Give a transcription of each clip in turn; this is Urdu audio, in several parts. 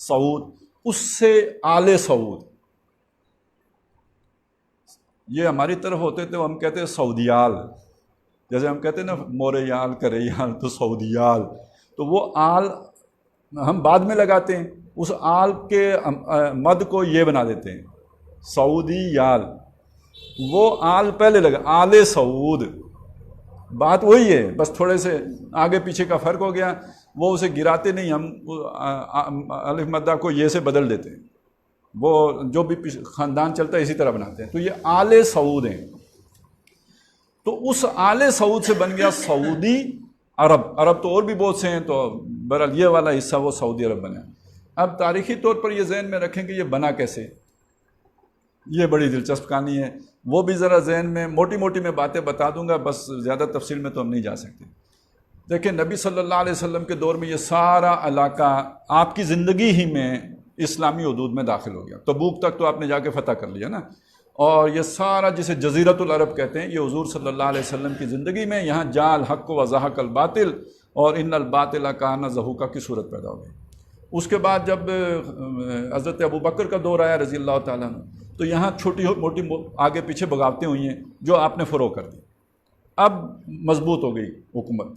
سعود، اس سے آل سعود، یہ ہماری طرف ہوتے تھے، ہم کہتے ہیں سعودیال، جیسے ہم کہتے ہیں نا موریال کریال، تو سعودیال، تو وہ آل ہم بعد میں لگاتے ہیں، اس آل کے مد کو یہ بنا دیتے ہیں سعودیال، وہ آل پہلے لگا، آل سعود، بات وہی ہے، بس تھوڑے سے آگے پیچھے کا فرق ہو گیا، وہ اسے گراتے نہیں، ہم الف مدہ کو یہ سے بدل دیتے ہیں، وہ جو بھی خاندان چلتا ہے اسی طرح بناتے ہیں، تو یہ آل سعود ہیں، تو اس آل سعود سے بن گیا سعودی عرب، عرب تو اور بھی بہت سے ہیں، تو بہرحال یہ والا حصہ وہ سعودی عرب بنا۔ اب تاریخی طور پر یہ ذہن میں رکھیں کہ یہ بنا کیسے، یہ بڑی دلچسپ کہانی ہے، وہ بھی ذرا ذہن میں موٹی موٹی میں باتیں بتا دوں گا، بس زیادہ تفصیل میں تو ہم نہیں جا سکتے۔ دیکھیں نبی صلی اللہ علیہ وسلم کے دور میں یہ سارا علاقہ آپ کی زندگی ہی میں اسلامی حدود میں داخل ہو گیا، تبوک تک تو آپ نے جا کے فتح کر لیا نا، اور یہ سارا جسے جزیرۃ العرب کہتے ہیں، یہ حضور صلی اللہ علیہ وسلم کی زندگی میں یہاں جاء الحق و زہق الباطل اور ان الباطل کان زہوقا کی صورت پیدا ہو گئی۔ اس کے بعد جب حضرت ابوبکر کا دور آیا رضی اللہ تعالیٰ عنہ، تو یہاں چھوٹی موٹی آگے پیچھے بغاوتیں ہوئی ہیں جو آپ نے فروغ کر دی، اب مضبوط ہو گئی حکومت۔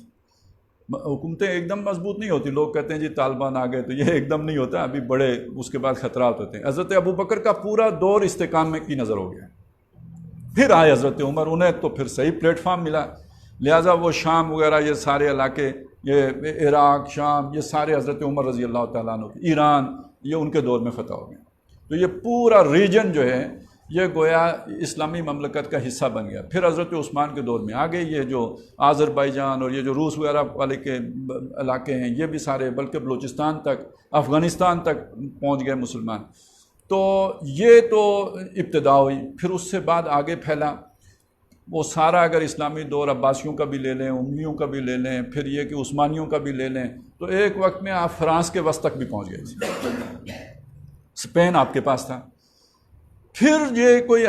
حکومتیں ایک دم مضبوط نہیں ہوتی، لوگ کہتے ہیں جی طالبان آ گئے، تو یہ ایک دم نہیں ہوتا، ابھی بڑے اس کے بعد خطرات ہوتے ہیں۔ حضرت ابوبکر کا پورا دور استحکام میں کی نظر ہو گیا، پھر آئے حضرت عمر، انہیں تو پھر صحیح پلیٹ فارم ملا، لہٰذا وہ شام وغیرہ یہ سارے علاقے، یہ عراق، شام، یہ سارے حضرت عمر رضی اللہ تعالیٰ عنہ، ایران، یہ ان کے دور میں فتح ہو گئے، تو یہ پورا ریجن جو ہے یہ گویا اسلامی مملکت کا حصہ بن گیا۔ پھر حضرت عثمان کے دور میں آگے یہ جو آذربائیجان اور یہ جو روس وغیرہ والے کے علاقے ہیں یہ بھی سارے، بلکہ بلوچستان تک، افغانستان تک پہنچ گئے مسلمان، تو یہ تو ابتدا ہوئی۔ پھر اس سے بعد آگے پھیلا وہ سارا، اگر اسلامی دور عباسیوں کا بھی لے لیں، امیوں کا بھی لے لیں، پھر یہ کہ عثمانیوں کا بھی لے لیں، تو ایک وقت میں آپ فرانس کے وسط تک بھی پہنچ گئے تھے، اسپین آپ کے پاس تھا۔ پھر یہ کوئی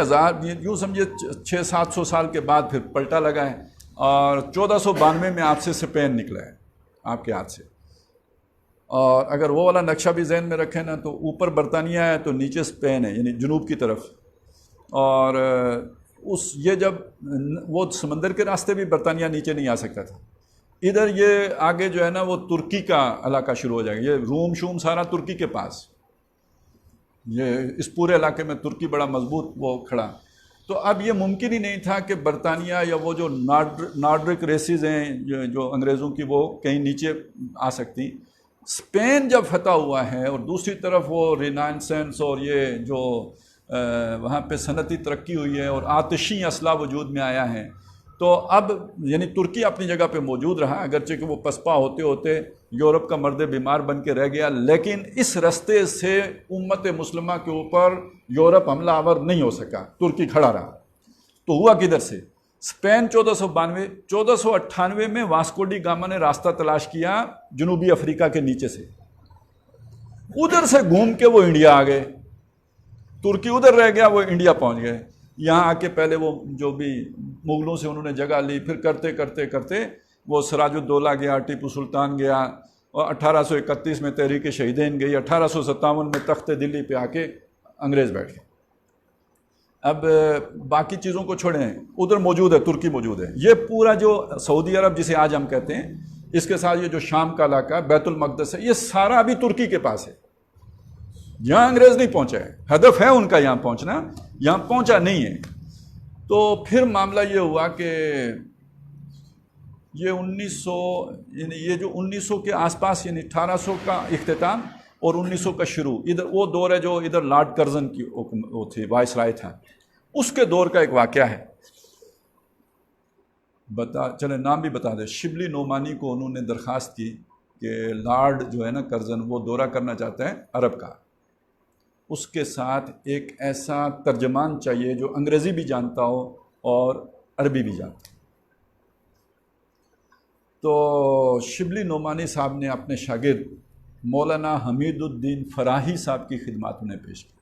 یوں سمجھے 600-700 سال کے بعد پھر پلٹا لگا ہے، اور 1492 میں آپ سے اسپین نکلا ہے آپ کے ہاتھ سے، اور اگر وہ والا نقشہ بھی ذہن میں رکھیں نا، تو اوپر برطانیہ ہے تو نیچے اسپین ہے، یعنی جنوب کی طرف، اور یہ جب وہ سمندر کے راستے بھی برطانیہ نیچے نہیں آ سکتا تھا، ادھر یہ آگے جو ہے نا وہ ترکی کا علاقہ شروع ہو جائے گا، یہ روم شوم سارا ترکی کے پاس، یہ اس پورے علاقے میں ترکی بڑا مضبوط وہ کھڑا، تو اب یہ ممکن ہی نہیں تھا کہ برطانیہ یا وہ جو نارڈرک ریسز ہیں جو انگریزوں کی، وہ کہیں نیچے آ سکتی۔ اسپین جب فتح ہوا ہے اور دوسری طرف وہ رینائنسنس اور یہ جو وہاں پہ صنعتی ترقی ہوئی ہے اور آتشی اسلحہ وجود میں آیا ہے، تو اب یعنی ترکی اپنی جگہ پہ موجود رہا، اگرچہ کہ وہ پسپا ہوتے ہوتے یورپ کا مرد بیمار بن کے رہ گیا، لیکن اس رستے سے امت مسلمہ کے اوپر یورپ حملہ آور نہیں ہو سکا، ترکی کھڑا رہا۔ تو ہوا کدھر سے؟ اسپین 1498 میں واسکو ڈی گاما نے راستہ تلاش کیا جنوبی افریقہ کے نیچے سے، ادھر سے گھوم کے وہ انڈیا آ گئے، ترکی ادھر رہ گیا، وہ انڈیا پہنچ گئے، یہاں آ کے پہلے وہ جو بھی مغلوں سے انہوں نے جگہ لی، پھر کرتے کرتے کرتے وہ سراج الدولہ گیا، ٹیپو سلطان گیا، اور 1831 میں تحریک شہیدین گئی، 1857 میں تخت دلی پہ آ کے انگریز بیٹھ گئے۔ اب باقی چیزوں کو چھوڑیں، ادھر موجود ہے، ترکی موجود ہے، یہ پورا جو سعودی عرب جسے آج ہم کہتے ہیں، اس کے ساتھ یہ جو شام کا علاقہ ہے، بیت المقدس ہے، یہ سارا ابھی ترکی کے پاس ہے، یہاں انگریز نہیں پہنچا ہے، ہدف ہے ان کا یہاں پہنچنا، یہاں پہنچا نہیں ہے۔ تو پھر معاملہ یہ ہوا کہ یہ 1900 یعنی یہ جو 1900 کے آس پاس، یعنی 1800 کا اختتام اور 1900 کا شروع، ادھر وہ دور ہے جو ادھر لارڈ کرزن کی وہ تھی، وائس رائے تھا، اس کے دور کا ایک واقعہ ہے، چلے نام بھی بتا دیں۔ شبلی نعمانی کو انہوں نے درخواست کی کہ لارڈ جو ہے نا کرزن، وہ دورہ کرنا چاہتا ہے عرب کا، اس کے ساتھ ایک ایسا ترجمان چاہیے جو انگریزی بھی جانتا ہو اور عربی بھی جانتا ہو۔ تو شبلی نعمانی صاحب نے اپنے شاگرد مولانا حمید الدین فراہی صاحب کی خدمات انہیں پیش کی،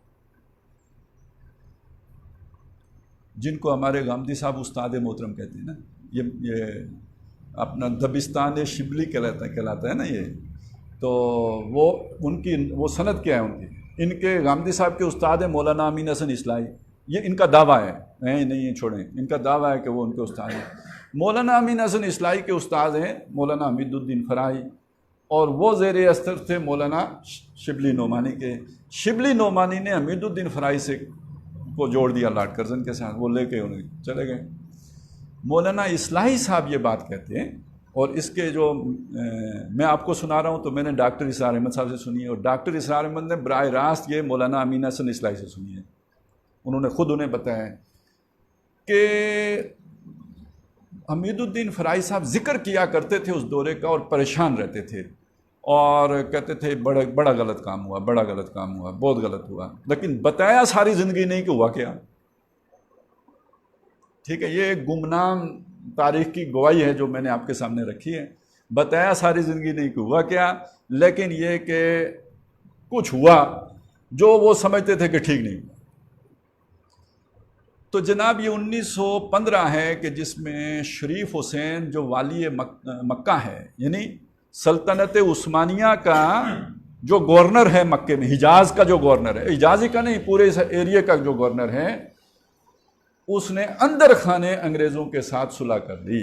جن کو ہمارے غامدی صاحب استاد محترم کہتے ہیں نا، یہ اپنا دبستان شبلی کہلاتا ہے نا یہ، تو وہ ان کی وہ سند کیا ہے ان کی، ان کے غامدی صاحب کے استاد ہیں مولانا امین حسن اصلاحی، یہ ان کا دعویٰ ہے، نہیں چھوڑیں، ان کا دعویٰ ہے کہ وہ ان کے استاد ہیں۔ مولانا امین حسن اصلاحی کے استاد ہیں مولانا حمید الدین فراہی، اور وہ زیر اثر تھے مولانا شبلی نعمانی کے۔ شبلی نعمانی نے حمید الدین فراہی سے کو جوڑ دیا لارڈ کرزن کے ساتھ، وہ لے کے انہیں چلے گئے۔ مولانا اصلاحی صاحب یہ بات کہتے ہیں، اور اس کے جو میں آپ کو سنا رہا ہوں تو میں نے ڈاکٹر اسرار احمد صاحب سے سنی ہے، اور ڈاکٹر اسرار احمد نے براہ راست یہ مولانا امین حسن اصلاحی سے سنی ہے۔ انہوں نے خود انہیں بتایا کہ حمید الدین فراہی صاحب ذکر کیا کرتے تھے اس دورے کا، اور پریشان رہتے تھے، اور کہتے تھے بڑا غلط کام ہوا، بڑا غلط کام ہوا، بہت غلط ہوا، لیکن بتایا ساری زندگی نہیں کہ ہوا کیا۔ ٹھیک ہے، یہ ایک گمنام تاریخ کی گواہی ہے جو میں نے آپ کے سامنے رکھی ہے۔ بتایا ساری زندگی نہیں کہ ہوا کیا، لیکن یہ کہ کچھ ہوا جو وہ سمجھتے تھے کہ ٹھیک نہیں ہوا۔ تو جناب یہ 1915 ہے کہ جس میں شریف حسین جو والی مکہ ہے، یعنی سلطنت عثمانیہ کا جو گورنر ہے مکے میں، حجاز کا جو گورنر ہے، حجاز ہی کا نہیں پورے اس ایریے کا جو گورنر ہے، اس نے اندر خانے انگریزوں کے ساتھ صلح کر لی۔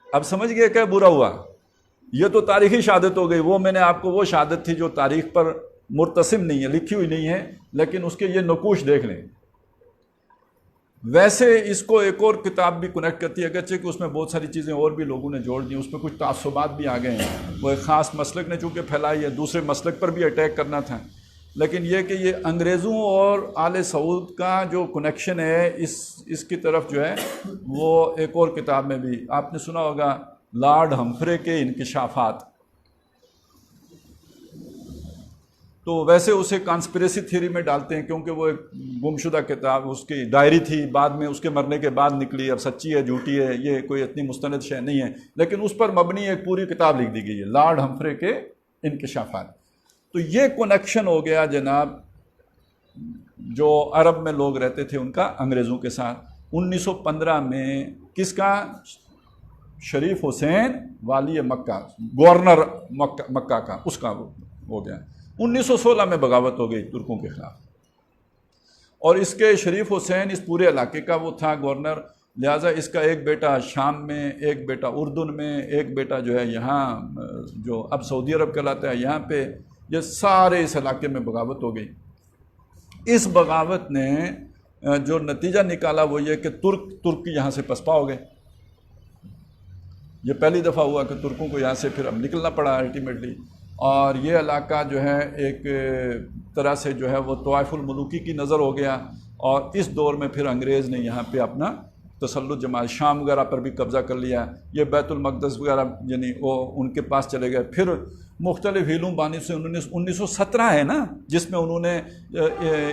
اب سمجھ گئے کہ برا ہوا، یہ تو تاریخی شہادت ہو گئی، وہ میں نے آپ کو وہ شہادت تھی جو تاریخ پر مرتسم نہیں ہے، لکھی ہوئی نہیں ہے، لیکن اس کے یہ نقوش دیکھ لیں۔ ویسے اس کو ایک اور کتاب بھی کنیکٹ کرتی ہے، اگرچہ کہ اس میں بہت ساری چیزیں اور بھی لوگوں نے جوڑ دی، اس میں کچھ تعصبات بھی آ گئے ہیں، وہ ایک خاص مسلک نے چونکہ پھیلائی ہے، دوسرے مسلک پر بھی اٹیک کرنا تھا، لیکن یہ کہ یہ انگریزوں اور آل سعود کا جو کنیکشن ہے اس کی طرف جو ہے وہ ایک اور کتاب میں بھی آپ نے سنا ہوگا، لارڈ ہمفرے کے انکشافات۔ تو ویسے اسے کانسپریسی تھیوری میں ڈالتے ہیں کیونکہ وہ ایک گمشدہ کتاب، اس کی ڈائری تھی، بعد میں اس کے مرنے کے بعد نکلی، اب سچی ہے جھوٹی ہے یہ کوئی اتنی مستند شے نہیں ہے، لیکن اس پر مبنی ایک پوری کتاب لکھ دی گئی ہے، لارڈ ہمفرے کے انکشافات۔ تو یہ کنیکشن ہو گیا جناب جو عرب میں لوگ رہتے تھے ان کا انگریزوں کے ساتھ۔ 1915 میں کس کا؟ شریف حسین والی مکہ، گورنر مکہ کا، اس کا ہو گیا۔ 1916 میں بغاوت ہو گئی ترکوں کے خلاف، اور اس کے شریف حسین اس پورے علاقے کا وہ تھا گورنر، لہٰذا اس کا ایک بیٹا شام میں، ایک بیٹا اردن میں، ایک بیٹا جو ہے یہاں جو اب سعودی عرب کہلاتا ہے یہاں پہ، یہ سارے اس علاقے میں بغاوت ہو گئی۔ اس بغاوت نے جو نتیجہ نکالا وہ یہ کہ ترک یہاں سے پسپا ہو گئے۔ یہ پہلی دفعہ ہوا کہ ترکوں کو یہاں سے پھر اب نکلنا پڑا الٹیمیٹلی، اور یہ علاقہ جو ہے ایک طرح سے جو ہے وہ طوائف الملوکی کی نظر ہو گیا، اور اس دور میں پھر انگریز نے یہاں پہ اپنا تسلط جماعت شام وغیرہ پر بھی قبضہ کر لیا، یہ بیت المقدس وغیرہ یعنی وہ ان کے پاس چلے گئے۔ پھر مختلف ہیلوں بانی سے 1917 ہے نا جس میں انہوں نے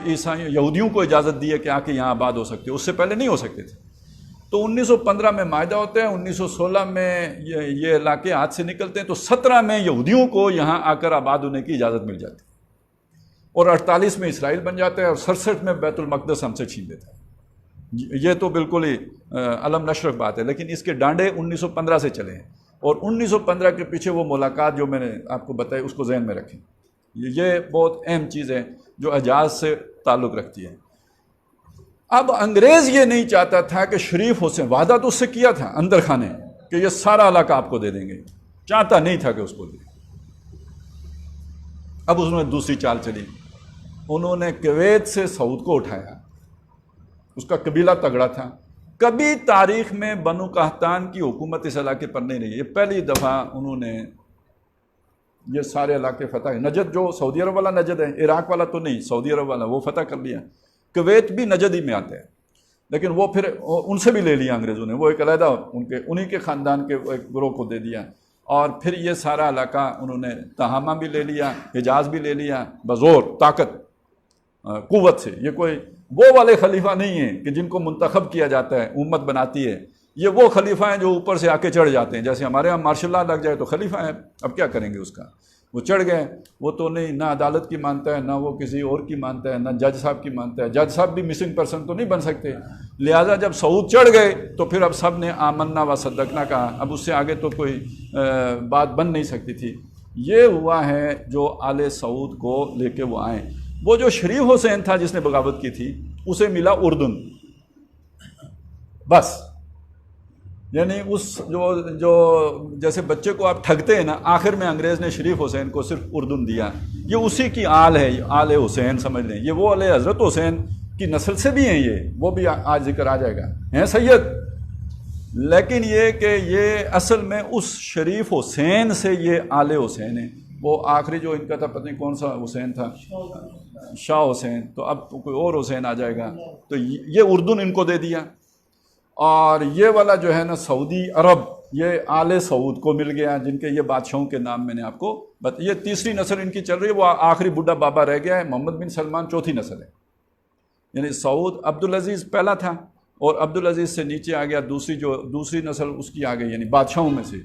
عیسائی یہودیوں کو اجازت دی ہے کہ آ کے یہاں آباد ہو سکتے، اس سے پہلے نہیں ہو سکتے تھے۔ تو 1915 میں معاہدہ ہوتا ہے، 1916 میں یہ علاقے ہاتھ سے نکلتے ہیں، تو 17 میں یہودیوں کو یہاں آ کر آباد ہونے کی اجازت مل جاتی ہے، اور 48 میں اسرائیل بن جاتا ہے، اور 67 میں بیت المقدس ہم سے چھین لیتا ہے۔ یہ تو بالکل ہی علم نشرف بات ہے، لیکن اس کے ڈانڈے 1915 سے چلے ہیں، اور 1915 کے پیچھے وہ ملاقات جو میں نے آپ کو بتائی اس کو ذہن میں رکھیں۔ یہ بہت اہم چیز ہے جو حجاز سے تعلق رکھتی ہے۔ اب انگریز یہ نہیں چاہتا تھا کہ شریف حسین، وعدہ تو اس سے کیا تھا اندر خانے کہ یہ سارا علاقہ آپ کو دے دیں گے، چاہتا نہیں تھا کہ اس کو دے۔ اب اس نے دوسری چال چلی، انہوں نے کویت سے سعود کو اٹھایا، اس کا قبیلہ تگڑا تھا۔ کبھی تاریخ میں بنو قحطان کی حکومت اس علاقے پر نہیں رہی، یہ پہلی دفعہ انہوں نے یہ سارے علاقے فتح، نجد جو سعودی عرب والا نجد ہے، عراق والا تو نہیں، سعودی عرب والا، وہ فتح کر لیا۔ کویت بھی نجد ہی میں آتے ہیں، لیکن وہ پھر ان سے بھی لے لیا انگریزوں نے، وہ ایک علیحدہ انہی کے خاندان کے ایک گروہ کو دے دیا، اور پھر یہ سارا علاقہ انہوں نے تہامہ بھی لے لیا، حجاز بھی لے لیا، بزور طاقت قوت سے۔ یہ کوئی وہ والے خلیفہ نہیں ہیں کہ جن کو منتخب کیا جاتا ہے، امت بناتی ہے، یہ وہ خلیفہ ہیں جو اوپر سے آ کے چڑھ جاتے ہیں، جیسے ہمارے یہاں مارشاء اللہ لگ جائے تو خلیفہ ہے، اب کیا کریں گے اس کا۔ وہ چڑھ گئے، وہ تو نہیں، نہ عدالت کی مانتا ہے، نہ وہ کسی اور کی مانتا ہے، نہ جج صاحب کی مانتا ہے، جج صاحب بھی مسنگ پرسن تو نہیں بن سکتے، لہٰذا جب سعود چڑھ گئے تو پھر اب سب نے آمنا و صدقنا کہا، اب اس سے آگے تو کوئی بات بن نہیں سکتی تھی۔ یہ ہوا ہے جو آل سعود کو لے کے وہ آئیں۔ وہ جو شریف حسین تھا جس نے بغاوت کی تھی، اسے ملا اردن، بس، یعنی اس جو جیسے بچے کو آپ ٹھگتے ہیں نا، آخر میں انگریز نے شریف حسین کو صرف اردن دیا، یہ اسی کی آل ہے، آل حسین سمجھ لیں، یہ وہ آل حضرت حسین کی نسل سے بھی ہیں، یہ وہ بھی آج ذکر آ جائے گا، ہیں سید، لیکن یہ کہ یہ اصل میں اس شریف حسین سے یہ آل حسین ہے۔ وہ آخری جو ان کا تھا، پتہ نہیں کون سا حسین تھا، شاہ حسین، تو اب کوئی اور حسین آ جائے گا، تو یہ اردن ان کو دے دیا۔ اور یہ والا جو ہے نا سعودی عرب، یہ آل سعود کو مل گیا، جن کے یہ بادشاہوں کے نام میں نے آپ کو یہ تیسری نسل ان کی چل رہی ہے، وہ آخری بڈھا بابا رہ گیا ہے، محمد بن سلمان چوتھی نسل ہے، یعنی سعود عبدالعزیز پہلا تھا، اور عبدالعزیز سے نیچے آ گیا دوسری نسل اس کی آ گئی، یعنی بادشاہوں میں سے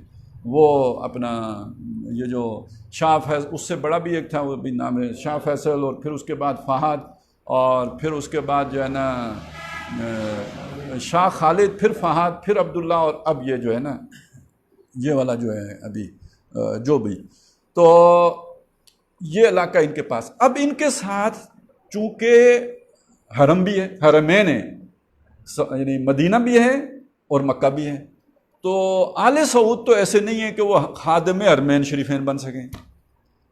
وہ اپنا یہ جو شاہ فیصل، اس سے بڑا بھی ایک تھا، وہ بھی نام ہے شاہ فیصل، اور پھر اس کے بعد فہد، اور پھر اس کے بعد جو ہے نا شاہ خالد، پھر فہد، پھر عبداللہ، اور اب یہ جو ہے نا یہ والا جو ہے ابھی جو بھی، تو یہ علاقہ ان کے پاس۔ اب ان کے ساتھ چونکہ حرم بھی ہے، حرمین ہیں، یعنی مدینہ بھی ہے اور مکہ بھی ہے، تو آل سعود تو ایسے نہیں ہے کہ وہ خادم حرمین شریفین بن سکیں،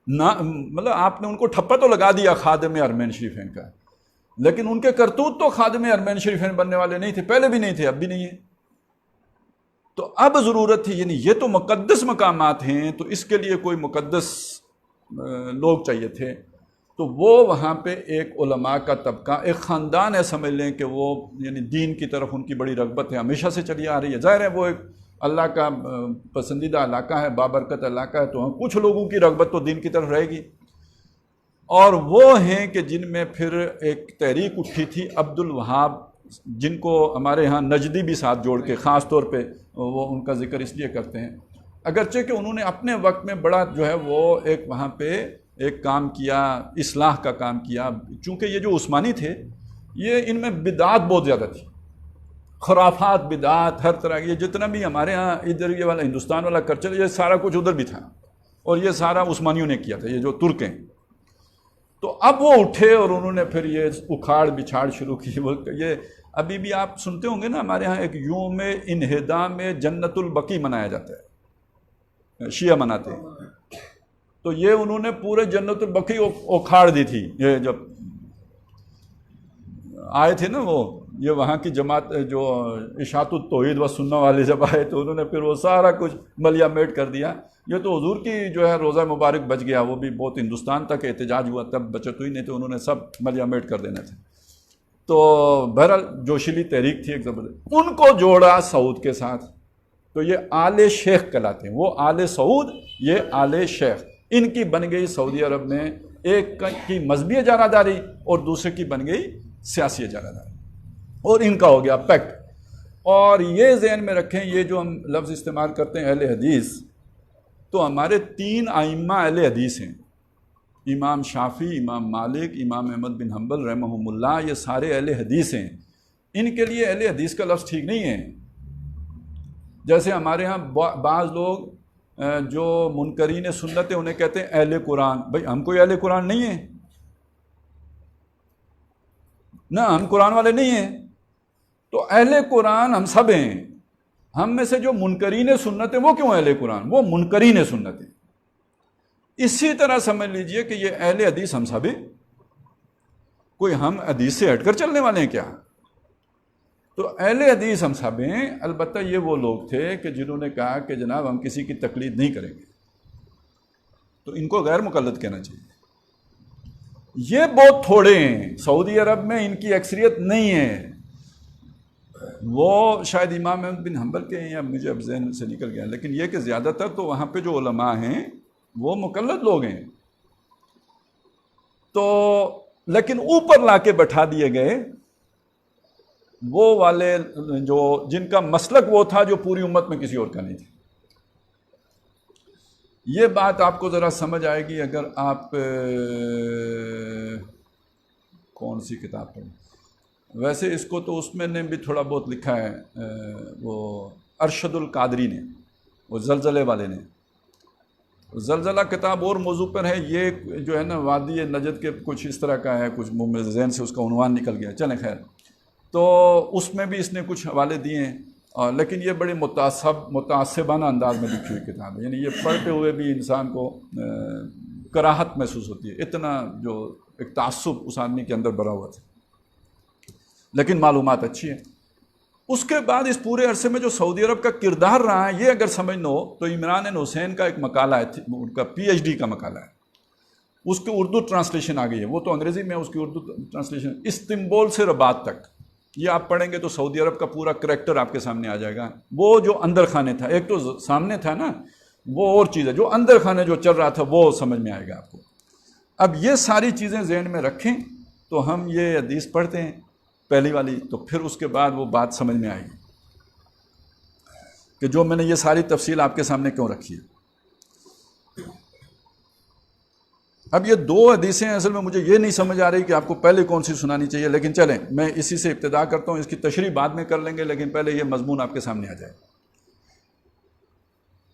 نہ مطلب آپ نے ان کو ٹھپا تو لگا دیا خادم حرمین شریفین کا، لیکن ان کے کرتوت تو خادم حرمین شریفین بننے والے نہیں تھے، پہلے بھی نہیں تھے، اب بھی نہیں ہے۔ تو اب ضرورت تھی، یعنی یہ تو مقدس مقامات ہیں، تو اس کے لیے کوئی مقدس لوگ چاہیے تھے، تو وہ وہاں پہ ایک علماء کا طبقہ، ایک خاندان ہے سمجھ لیں کہ وہ یعنی دین کی طرف ان کی بڑی رغبت ہے، ہمیشہ سے چلی آ رہی ہے، ظاہر ہے وہ ایک اللہ کا پسندیدہ علاقہ ہے، بابرکت علاقہ ہے، تو کچھ لوگوں کی رغبت تو دین کی طرف رہے گی، اور وہ ہیں کہ جن میں پھر ایک تحریک اٹھی تھی عبد الوہاب، جن کو ہمارے ہاں نجدی بھی ساتھ جوڑ کے خاص طور پہ وہ ان کا ذکر اس لیے کرتے ہیں، اگرچہ کہ انہوں نے اپنے وقت میں بڑا جو ہے وہ ایک وہاں پہ ایک کام کیا، اصلاح کا کام کیا، چونکہ یہ جو عثمانی تھے یہ ان میں بدعات بہت زیادہ تھی، خرافات، بدعات، ہر طرح یہ جتنا بھی ہمارے ہاں ادھر یہ والا ہندوستان والا کلچر، یہ سارا کچھ ادھر بھی تھا، اور یہ سارا عثمانیوں نے کیا تھا، یہ جو ترک ہیں۔ تو اب وہ اٹھے اور انہوں نے پھر یہ اکھاڑ بچھاڑ شروع کی، یہ ابھی بھی آپ سنتے ہوں گے نا، ہمارے ہاں ایک یوم انہدام جنت البقیع منایا جاتا ہے، شیعہ مناتے ہیں، تو یہ انہوں نے پورے جنت البقیع اکھاڑ دی تھی، یہ جب آئے تھے نا وہ، یہ وہاں کی جماعت جو اشاعت التوحید و سنہ والے جب آئے تو انہوں نے پھر وہ سارا کچھ ملیا میٹ کر دیا۔ یہ تو حضور کی جو ہے روزہ مبارک بچ گیا، وہ بھی بہت ہندوستان تک احتجاج ہوا، تب بچت ہوئی، نہیں تو انہوں نے سب ملیا میٹ کر دینے تھے۔ تو بہرحال جوشیلی تحریک تھی ایک زبردست، ان کو جوڑا سعود کے ساتھ، تو یہ آل شیخ کہلاتے ہیں، وہ آل سعود، یہ آل شیخ، ان کی بن گئی سعودی عرب میں ایک کی مذہبی اجارہ داری اور دوسرے کی بن گئی سیاسی اجارہ داری، اور ان کا ہو گیا پیکٹ۔ اور یہ ذہن میں رکھیں، یہ جو ہم لفظ استعمال کرتے ہیں اہل حدیث، تو ہمارے 3 ائمہ اہل حدیث ہیں، امام شافعی، امام مالک، امام احمد بن حنبل رحمہم اللہ، یہ سارے اہل حدیث ہیں، ان کے لیے اہل حدیث کا لفظ ٹھیک نہیں ہے۔ جیسے ہمارے ہاں بعض لوگ جو منکرین سنت ہیں انہیں کہتے ہیں اہل قرآن، بھئی ہم کوئی اہل قرآن نہیں ہیں، نہ ہم قرآن والے نہیں ہیں، تو اہل قرآن ہم سب ہیں، ہم میں سے جو منکرین سنت ہیں وہ کیوں اہل قرآن، وہ منکرین سنت ہیں۔ اسی طرح سمجھ لیجئے کہ یہ اہل حدیث ہم سب ہیں، کوئی ہم حدیث سے ہٹ کر چلنے والے ہیں کیا؟ تو اہل حدیث ہم سب ہیں، البتہ یہ وہ لوگ تھے کہ جنہوں نے کہا کہ جناب ہم کسی کی تقلید نہیں کریں گے، تو ان کو غیر مقلد کہنا چاہیے۔ یہ بہت تھوڑے ہیں، سعودی عرب میں ان کی اکثریت نہیں ہے، وہ شاید امام احمد بن حنبل کے ہیں، یا مجھے اب ذہن سے نکل گیا، لیکن یہ کہ زیادہ تر تو وہاں پہ جو علماء ہیں وہ مقلد لوگ ہیں، تو لیکن اوپر لا کے بٹھا دیے گئے وہ والے جو جن کا مسلک وہ تھا جو پوری امت میں کسی اور کا نہیں تھا۔ یہ بات آپ کو ذرا سمجھ آئے گی اگر آپ کون سی کتاب پڑھیں. ویسے اس کو تو اس میں نے بھی تھوڑا بہت لکھا ہے وہ ارشد القادری نے، وہ زلزلے والے نے. زلزلہ کتاب اور موضوع پر ہے، یہ جو ہے نا وادی نجد کے کچھ اس طرح کا ہے، کچھ منہ ذہن سے اس کا عنوان نکل گیا. چلیں خیر، تو اس میں بھی اس نے کچھ حوالے دیے ہیں، لیکن یہ بڑی متعصبانہ انداز میں لکھی ہوئی کتاب ہے. یعنی یہ پڑھتے ہوئے بھی انسان کو کراہت محسوس ہوتی ہے، اتنا جو ایک تعصب اس آدمی کے اندر بھرا ہوا تھا، لیکن معلومات اچھی ہیں. اس کے بعد اس پورے عرصے میں جو سعودی عرب کا کردار رہا ہے، یہ اگر سمجھنا ہو تو عمران حسین کا ایک مقالہ ہے، ان کا پی ایچ ڈی کا مقالہ ہے، اس کی اردو ٹرانسلیشن آ گئی ہے. وہ تو انگریزی میں، اس کی اردو ٹرانسلیشن استنبول سے رباط تک. یہ آپ پڑھیں گے تو سعودی عرب کا پورا کریکٹر آپ کے سامنے آ جائے گا. وہ جو اندر خانے تھا، ایک تو سامنے تھا نا، وہ اور چیز ہے، جو اندر خانے جو چل رہا تھا وہ سمجھ میں آئے گا آپ کو. اب یہ ساری چیزیں ذہن میں رکھیں تو ہم یہ حدیث پڑھتے ہیں پہلی والی، تو پھر اس کے بعد وہ بات سمجھ میں آئے گی کہ جو میں نے یہ ساری تفصیل آپ کے سامنے کیوں رکھی ہے. اب یہ دو حدیثیں اصل میں مجھے یہ نہیں سمجھ آ رہی کہ آپ کو پہلے کون سی سنانی چاہیے، لیکن چلیں میں اسی سے ابتدا کرتا ہوں. اس کی تشریح بعد میں کر لیں گے، لیکن پہلے یہ مضمون آپ کے سامنے آ جائے.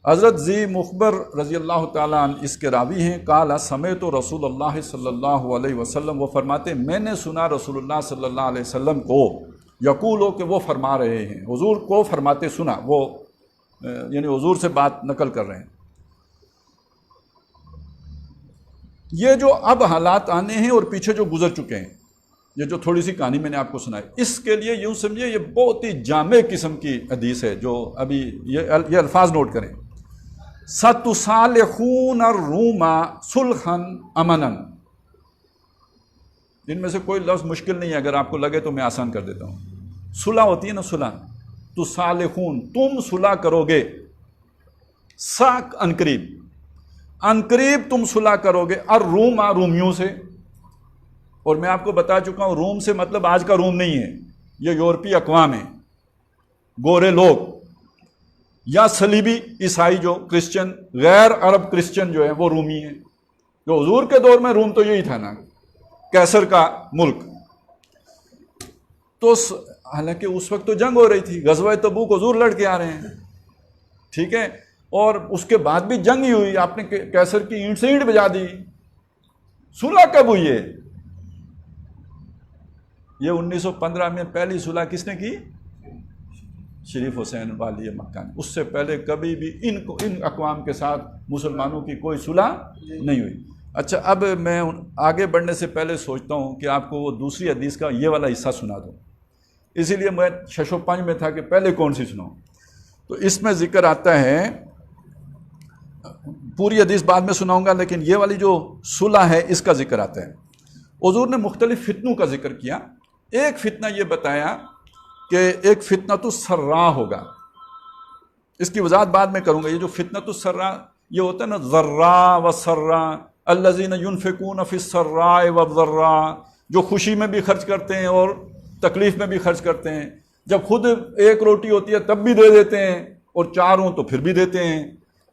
حضرت ذی مخبر رضی اللہ تعالیٰ عنہ اس کے راوی ہیں. قال سمعت رسول اللہ صلی اللہ علیہ وسلم، وہ فرماتے میں نے سنا رسول اللہ صلی اللہ علیہ وسلم کو یقول ہو کہ وہ فرما رہے ہیں، حضور کو فرماتے سنا، وہ یعنی حضور سے بات نقل کر رہے ہیں. یہ جو اب حالات آنے ہیں اور پیچھے جو گزر چکے ہیں، یہ جو تھوڑی سی کہانی میں نے آپ کو سنائی، اس کے لیے یوں سمجھے یہ بہت ہی جامع قسم کی حدیث ہے. جو ابھی یہ الفاظ نوٹ کریں، سَتُصَالِحُونَ الرُّومَ صُلْحًا أَمَنًا. ان میں سے کوئی لفظ مشکل نہیں ہے، اگر آپ کو لگے تو میں آسان کر دیتا ہوں. صلح ہوتی ہے نا، صلح، تُصَالِحُون تم صلح کرو گے، ساک انقریب تم صلح کرو گے، الروم رومیوں سے. اور میں آپ کو بتا چکا ہوں روم سے مطلب آج کا روم نہیں ہے، یہ یورپی اقوام ہیں، گورے لوگ یا صلیبی عیسائی جو کرسچن، غیر عرب کرسچن جو ہیں وہ رومی ہیں. جو حضور کے دور میں روم تو یہی تھا نا، کیسر کا ملک. تو حالانکہ اس وقت تو جنگ ہو رہی تھی، غزوہ تبوک حضور لڑ کے آ رہے ہیں، ٹھیک ہے، اور اس کے بعد بھی جنگ ہی ہوئی، آپ نے کیسر کی اینٹ سے اینٹ بجا دی. صلح کب ہوئی ہے؟ یہ 1915 میں پہلی صلح کس نے کی؟ شریف حسین والی مکہ نے. اس سے پہلے کبھی بھی ان اقوام کے ساتھ مسلمانوں کی کوئی صلح نہیں ہوئی. اچھا، اب میں آگے بڑھنے سے پہلے سوچتا ہوں کہ آپ کو وہ دوسری حدیث کا یہ والا حصہ سنا دوں. اسی لیے میں 605 میں تھا کہ پہلے کون سی سناؤں. تو اس میں ذکر آتا ہے، پوری حدیث بعد میں سناؤں گا، لیکن یہ والی جو صلح ہے اس کا ذکر آتا ہے. حضور نے مختلف فتنوں کا ذکر کیا. ایک فتنہ یہ بتایا کہ ایک فتنۃ السراء ہوگا. اس کی وضاحت بعد میں کروں گا. یہ جو فتنۃ السراء یہ ہوتا ہے نا، ضراء و سراء الذین ينفقون فی السراء والضراء، جو خوشی میں بھی خرچ کرتے ہیں اور تکلیف میں بھی خرچ کرتے ہیں. جب خود ایک روٹی ہوتی ہے تب بھی دے دیتے ہیں، اور 4 ہوں تو پھر بھی دیتے ہیں.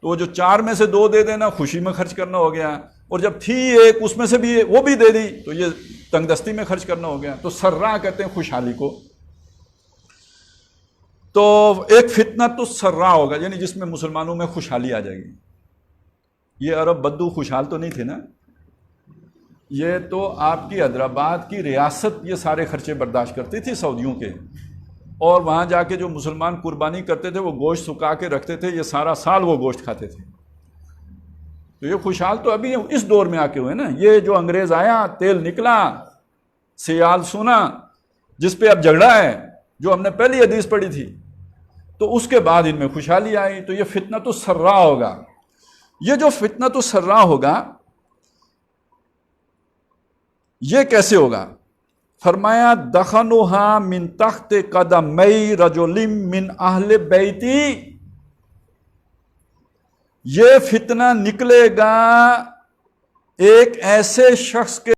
تو وہ جو 4 میں سے 2 دے دینا خوشی میں خرچ کرنا ہو گیا، اور جب تھی ایک اس میں سے بھی وہ بھی دے دی تو یہ تنگ دستی میں خرچ کرنا ہو گیا. تو سراء کہتے ہیں خوشحالی کو. تو ایک فتنہ تو سراء ہوگا، یعنی جس میں مسلمانوں میں خوشحالی آ جائے گی. یہ عرب بدو خوشحال تو نہیں تھے نا، یہ تو آپ کی حیدرآباد کی ریاست یہ سارے خرچے برداشت کرتی تھی سعودیوں کے، اور وہاں جا کے جو مسلمان قربانی کرتے تھے وہ گوشت سکھا کے رکھتے تھے، یہ سارا سال وہ گوشت کھاتے تھے. تو یہ خوشحال تو ابھی اس دور میں آ کے ہوئے نا. یہ جو انگریز آیا، تیل نکلا، سیال سونا، جس پہ اب جھگڑا ہے، جو ہم نے پہلی حدیث پڑھی تھی، تو اس کے بعد ان میں خوشحالی آئی. تو یہ فتنۃ السراء ہوگا. یہ جو فتنۃ السراء ہوگا یہ کیسے ہوگا؟ فرمایا دخنوها من تحت قدمی رجل من اہل بیتی. یہ فتنہ نکلے گا ایک ایسے شخص کے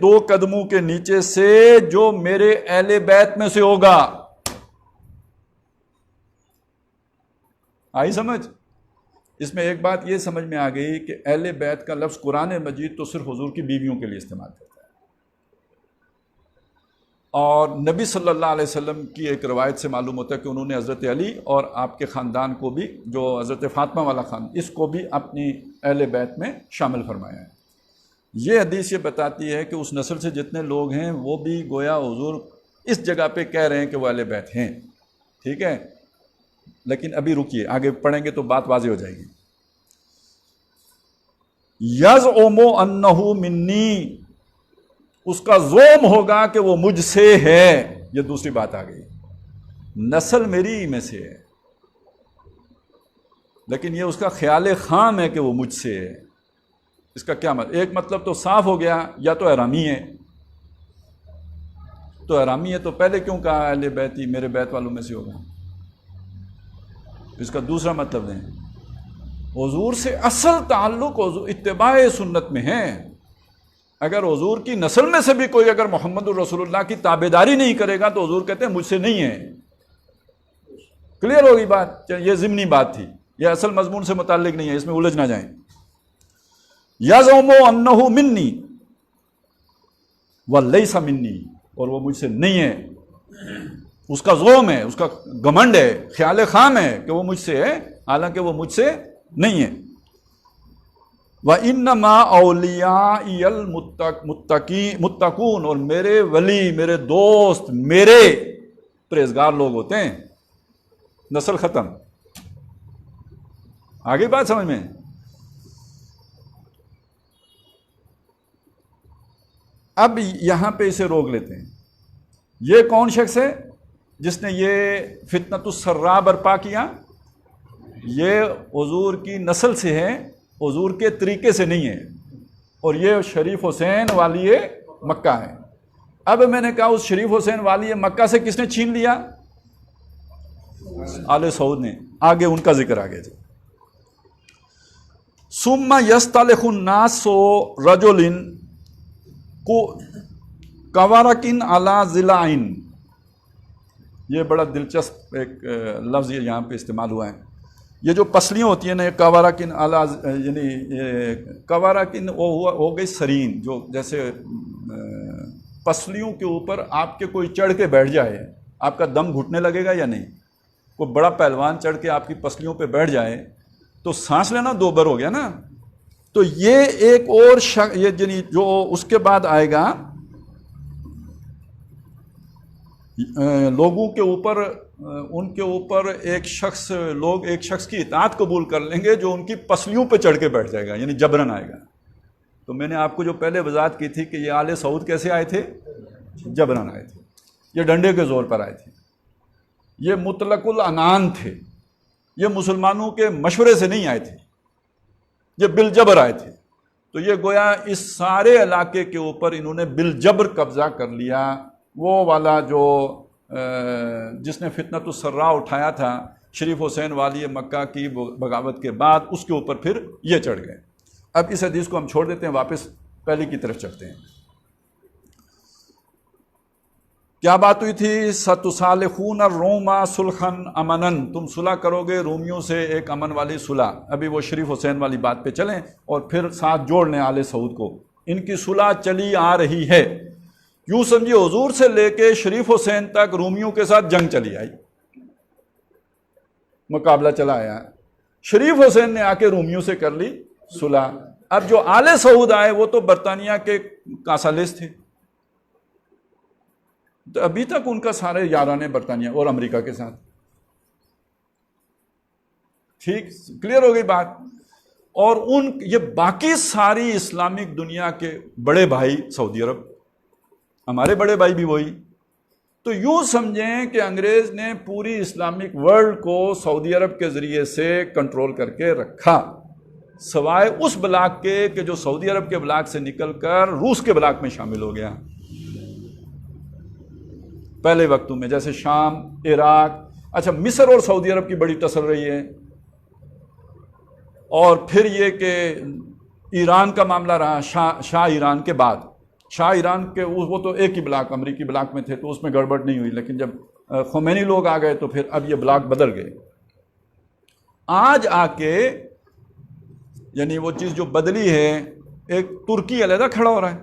2 قدموں کے نیچے سے جو میرے اہل بیت میں سے ہوگا. آئی سمجھ؟ اس میں ایک بات یہ سمجھ میں آ گئی کہ اہل بیت کا لفظ قرآن مجید تو صرف حضور کی بیویوں کے لیے استعمال کرتا ہے، اور نبی صلی اللہ علیہ وسلم کی ایک روایت سے معلوم ہوتا ہے کہ انہوں نے حضرت علی اور آپ کے خاندان کو بھی، جو حضرت فاطمہ والا خاندان، اس کو بھی اپنی اہل بیت میں شامل فرمایا ہے۔ یہ حدیث یہ بتاتی ہے کہ اس نسل سے جتنے لوگ ہیں وہ بھی گویا حضور اس جگہ پہ کہہ رہے ہیں کہ وہ اہل بیت ہیں، ٹھیک ہے؟ لیکن ابھی رکیے، آگے پڑھیں گے تو بات واضح ہو جائے گی۔ یزعم انہ منی، اس کا زعم ہوگا کہ وہ مجھ سے ہے، یہ دوسری بات آ گئی، نسل میری میں سے ہے، لیکن یہ اس کا خیال خام ہے کہ وہ مجھ سے ہے۔ اس کا کیا مطلب؟ ایک مطلب تو صاف ہو گیا، یا تو حرامی ہے، تو حرامی ہے تو پہلے کیوں کہا اہل بیت ہی میرے بیت والوں میں سے ہوگا؟ اس کا دوسرا مطلب دیں، حضور سے اصل تعلق اتباع سنت میں ہے۔ اگر حضور کی نسل میں سے بھی کوئی اگر محمد الرسول اللہ کی تابعداری نہیں کرے گا تو حضور کہتے ہیں مجھ سے نہیں ہے۔ کلیئر ہوگی بات؟ یہ ضمنی بات تھی، یہ اصل مضمون سے متعلق نہیں ہے، اس میں الجھ نہ جائیں۔ یزعم انہ منی ولیس منی، اور وہ مجھ سے نہیں ہے، اس کا زعم ہے، اس کا گھمنڈ ہے، خیال خام ہے کہ وہ مجھ سے ہے، حالانکہ وہ مجھ سے نہیں ہے۔ وَإِنَّمَا أَوْلِيَائِيَ الْمُتَّقُونَ، اور میرے ولی، میرے دوست، میرے پرہیزگار لوگ ہوتے ہیں۔ نسل ختم، آگے بات سمجھ میں؟ اب یہاں پہ اسے روک لیتے ہیں۔ یہ کون شخص ہے جس نے یہ فتنۃ السرا برپا کیا؟ یہ حضور کی نسل سے ہے، حضور کے طریقے سے نہیں ہے، اور یہ شریف حسین والی مکہ ہے۔ اب میں نے کہا اس شریف حسین والی مکہ سے کس نے چھین لیا؟ آل سعود نے۔ آگے ان کا ذکر آگے جی۔ ثم یستلخ الناس رجل کوارکن علی ضلعین، یہ بڑا دلچسپ ایک لفظ یہاں پہ استعمال ہوا ہے۔ یہ جو پسلیاں ہوتی ہیں نا، کوارکن علی، یعنی کوارکن وہ ہو گئی سرین، جو جیسے پسلیوں کے اوپر آپ کے کوئی چڑھ کے بیٹھ جائے، آپ کا دم گھٹنے لگے گا یا نہیں؟ کوئی بڑا پہلوان چڑھ کے آپ کی پسلیوں پہ بیٹھ جائے تو سانس لینا دوبر ہو گیا نا۔ تو یہ ایک اور یہ جو اس کے بعد آئے گا، لوگوں کے اوپر، ان کے اوپر ایک شخص کی اطاعت قبول کر لیں گے جو ان کی پسلیوں پہ چڑھ کے بیٹھ جائے گا، یعنی جبرن آئے گا۔ تو میں نے آپ کو جو پہلے وضاحت کی تھی کہ یہ آل سعود کیسے آئے تھے؟ جبرن آئے تھے، یہ ڈنڈے کے زور پر آئے تھے، یہ مطلق العنان تھے، یہ مسلمانوں کے مشورے سے نہیں آئے تھے، یہ بالجبر آئے تھے۔ تو یہ گویا اس سارے علاقے کے اوپر انہوں نے بالجبر قبضہ کر لیا۔ وہ والا جو جس نے فتنۃ السرا اٹھایا تھا شریف حسین والی مکہ کی بغاوت کے بعد، اس کے اوپر پھر یہ چڑھ گئے۔ اب اس حدیث کو ہم چھوڑ دیتے ہیں، واپس پہلے کی طرف چلتے ہیں۔ کیا بات ہوئی تھی؟ سَتُصَالِحُونَ الرُّومَ صُلْحًا أَمَنًا، تم صلح کرو گے رومیوں سے ایک امن والی صلح۔ ابھی وہ شریف حسین والی بات پہ چلیں اور پھر ساتھ جوڑ لیں آل سعود کو۔ ان کی صلح چلی آ رہی ہے، یوں سمجھیے حضور سے لے کے شریف حسین تک رومیوں کے ساتھ جنگ چلی آئی، مقابلہ چلا آیا۔ شریف حسین نے آ کے رومیوں سے کر لی صلح۔ اب جو آل سعود آئے وہ تو برطانیہ کے کاسالس تھے، تو ابھی تک ان کا سارے یارانے برطانیہ اور امریکہ کے ساتھ۔ ٹھیک، کلیئر ہو گئی بات۔ اور یہ باقی ساری اسلامک دنیا کے بڑے بھائی سعودی عرب، ہمارے بڑے بھائی بھی وہی۔ تو یوں سمجھیں کہ انگریز نے پوری اسلامک ورلڈ کو سعودی عرب کے ذریعے سے کنٹرول کر کے رکھا، سوائے اس بلاک کے کہ جو سعودی عرب کے بلاک سے نکل کر روس کے بلاک میں شامل ہو گیا پہلے وقتوں میں، جیسے شام، عراق۔ اچھا، مصر اور سعودی عرب کی بڑی ٹسل رہی ہے، اور پھر یہ کہ ایران کا معاملہ رہا شاہ ایران کے بعد۔ شاہ ایران کے وہ تو ایک ہی بلاک، امریکی بلاک میں تھے تو اس میں گڑبڑ نہیں ہوئی، لیکن جب خمینی لوگ آ گئے تو پھر اب یہ بلاک بدل گئے۔ آج آ کے یعنی وہ چیز جو بدلی ہے، ایک ترکی علیحدہ کھڑا ہو رہا ہے،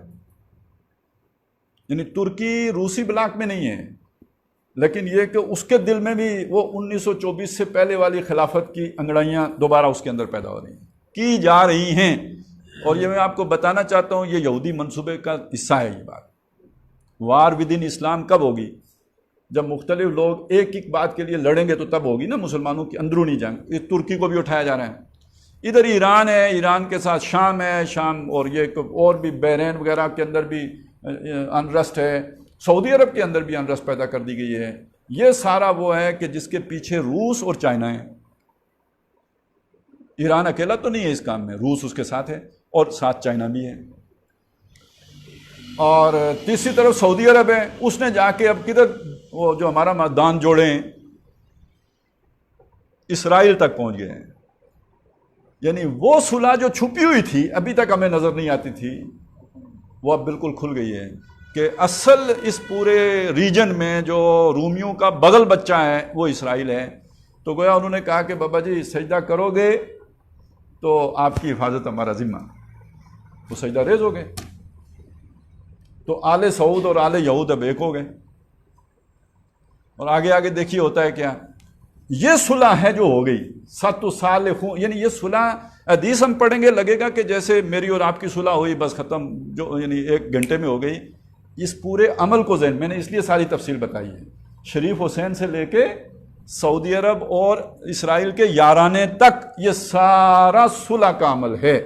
یعنی ترکی روسی بلاک میں نہیں ہے، لیکن یہ کہ اس کے دل میں بھی وہ 1924 سے پہلے والی خلافت کی انگڑائیاں دوبارہ اس کے اندر پیدا ہو رہی ہیں، کی جا رہی ہیں۔ اور یہ میں آپ کو بتانا چاہتا ہوں، یہ یہودی منصوبے کا حصہ ہے۔ یہ بات وار ود ان اسلام کب ہوگی؟ جب مختلف لوگ ایک ایک بات کے لیے لڑیں گے تو تب ہوگی نا مسلمانوں کی اندرونی جنگ۔ یہ ترکی کو بھی اٹھایا جا رہا ہے، ادھر ایران ہے، ایران کے ساتھ شام ہے، شام اور یہ اور بھی بحرین وغیرہ کے اندر بھی انرسٹ ہے، سعودی عرب کے اندر بھی انرسٹ پیدا کر دی گئی ہے۔ یہ سارا وہ ہے کہ جس کے پیچھے روس اور چائنا ہے۔ ایران اکیلا تو نہیں ہے اس کام میں، روس اس کے ساتھ ہے اور ساتھ چائنا بھی ہے، اور تیسری طرف سعودی عرب ہے۔ اس نے جا کے اب کدھر وہ جو ہمارا دان جوڑے ہیں اسرائیل تک پہنچ گئے ہیں۔ یعنی وہ صلح جو چھپی ہوئی تھی ابھی تک ہمیں نظر نہیں آتی تھی، وہ اب بالکل کھل گئی ہے کہ اصل اس پورے ریجن میں جو رومیوں کا بغل بچہ ہے وہ اسرائیل ہے۔ تو گویا انہوں نے کہا کہ بابا جی سجدہ کرو گے تو آپ کی حفاظت ہمارا ذمہ، وہ سجدہ ریز ہو گئے۔ تو آل سعود اور آل یہود اب ایک ہو گئے، اور آگے آگے دیکھیے ہوتا ہے کیا۔ یہ صلح ہے جو ہو گئی، صالحون، یعنی یہ صلح حدیث ہم پڑھیں گے لگے گا کہ جیسے میری اور آپ کی صلح ہوئی بس ختم، جو یعنی 1 گھنٹے میں ہو گئی۔ اس پورے عمل کو ذہن میں نے اس لیے ساری تفصیل بتائی ہے، شریف حسین سے لے کے سعودی عرب اور اسرائیل کے یارانے تک یہ سارا صلح کا عمل ہے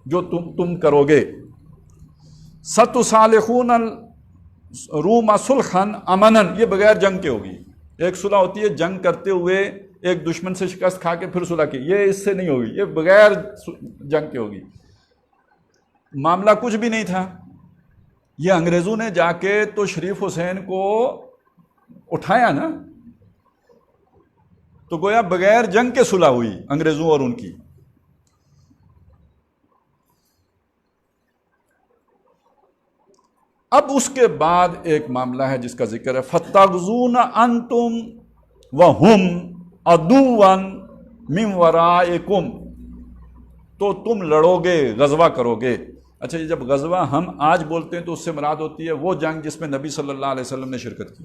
جو تم کرو گے۔ ستُصالحون الروم صلحا امنا، یہ بغیر جنگ کے ہوگی۔ ایک صلح ہوتی ہے جنگ کرتے ہوئے ایک دشمن سے شکست کھا کے پھر صلح کی، یہ اس سے نہیں ہوگی، یہ بغیر جنگ کے ہوگی۔ معاملہ کچھ بھی نہیں تھا، یہ انگریزوں نے جا کے تو شریف حسین کو اٹھایا نا، تو گویا بغیر جنگ کے صلح ہوئی انگریزوں اور ان کی۔ اب اس کے بعد ایک معاملہ ہے جس کا ذکر ہے، فَتَغْزُونَ أَنْتُمْ وَهُمْ عَدُوًا مِّن وَرَائِكُمْ، تو تم لڑو گے، غزوہ کرو گے۔ اچھا، یہ جب غزوہ ہم آج بولتے ہیں تو اس سے مراد ہوتی ہے وہ جنگ جس میں نبی صلی اللہ علیہ وسلم نے شرکت کی۔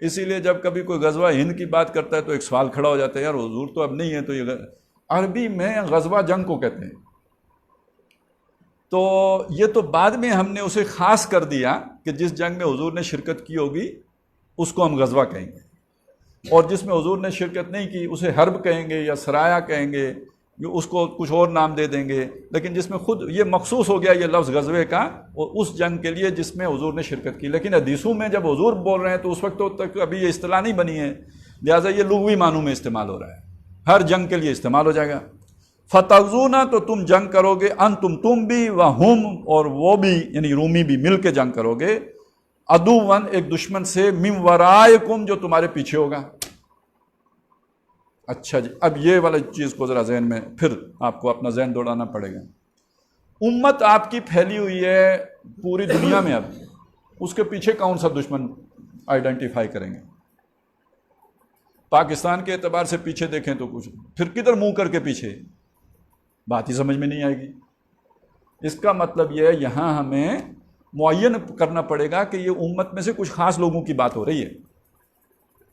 اسی لیے جب کبھی کوئی غزوہ ہند کی بات کرتا ہے تو ایک سوال کھڑا ہو جاتا ہے، یار حضور تو اب نہیں ہے، تو یہ عربی میں غزوہ جنگ کو کہتے ہیں، تو یہ تو بعد میں ہم نے اسے خاص کر دیا کہ جس جنگ میں حضور نے شرکت کی ہوگی اس کو ہم غزوہ کہیں گے، اور جس میں حضور نے شرکت نہیں کی اسے حرب کہیں گے یا سرایا کہیں گے، اس کو کچھ اور نام دے دیں گے۔ لیکن جس میں خود یہ مخصوص ہو گیا یہ لفظ غزوے کا، اور اس جنگ کے لیے جس میں حضور نے شرکت کی۔ لیکن حدیثوں میں جب حضور بول رہے ہیں تو اس وقت تک ابھی یہ اصطلاح نہیں بنی ہے، لہٰذا یہ لغوی معنوں میں استعمال ہو رہا ہے، ہر جنگ کے لیے استعمال ہو جائے گا۔ فتغزونا، تو تم جنگ کرو گے، تم بھی، وہم، اور وہ بھی یعنی رومی بھی مل کے جنگ کرو گے، عدوًا، ایک دشمن سے، من ورائکم، جو تمہارے پیچھے ہوگا۔ اچھا جی، اب یہ والا چیز کو ذرا ذہن میں پھر آپ کو اپنا ذہن دوڑانا پڑے گا۔ امت آپ کی پھیلی ہوئی ہے پوری دنیا میں، اب اس کے پیچھے کون سا دشمن آئیڈینٹیفائی کریں گے؟ پاکستان کے اعتبار سے پیچھے دیکھیں تو کچھ، پھر کدھر منہ کر کے پیچھے، بات ہی سمجھ میں نہیں آئے گی۔ اس کا مطلب یہ ہے یہاں ہمیں معین کرنا پڑے گا کہ یہ امت میں سے کچھ خاص لوگوں کی بات ہو رہی ہے،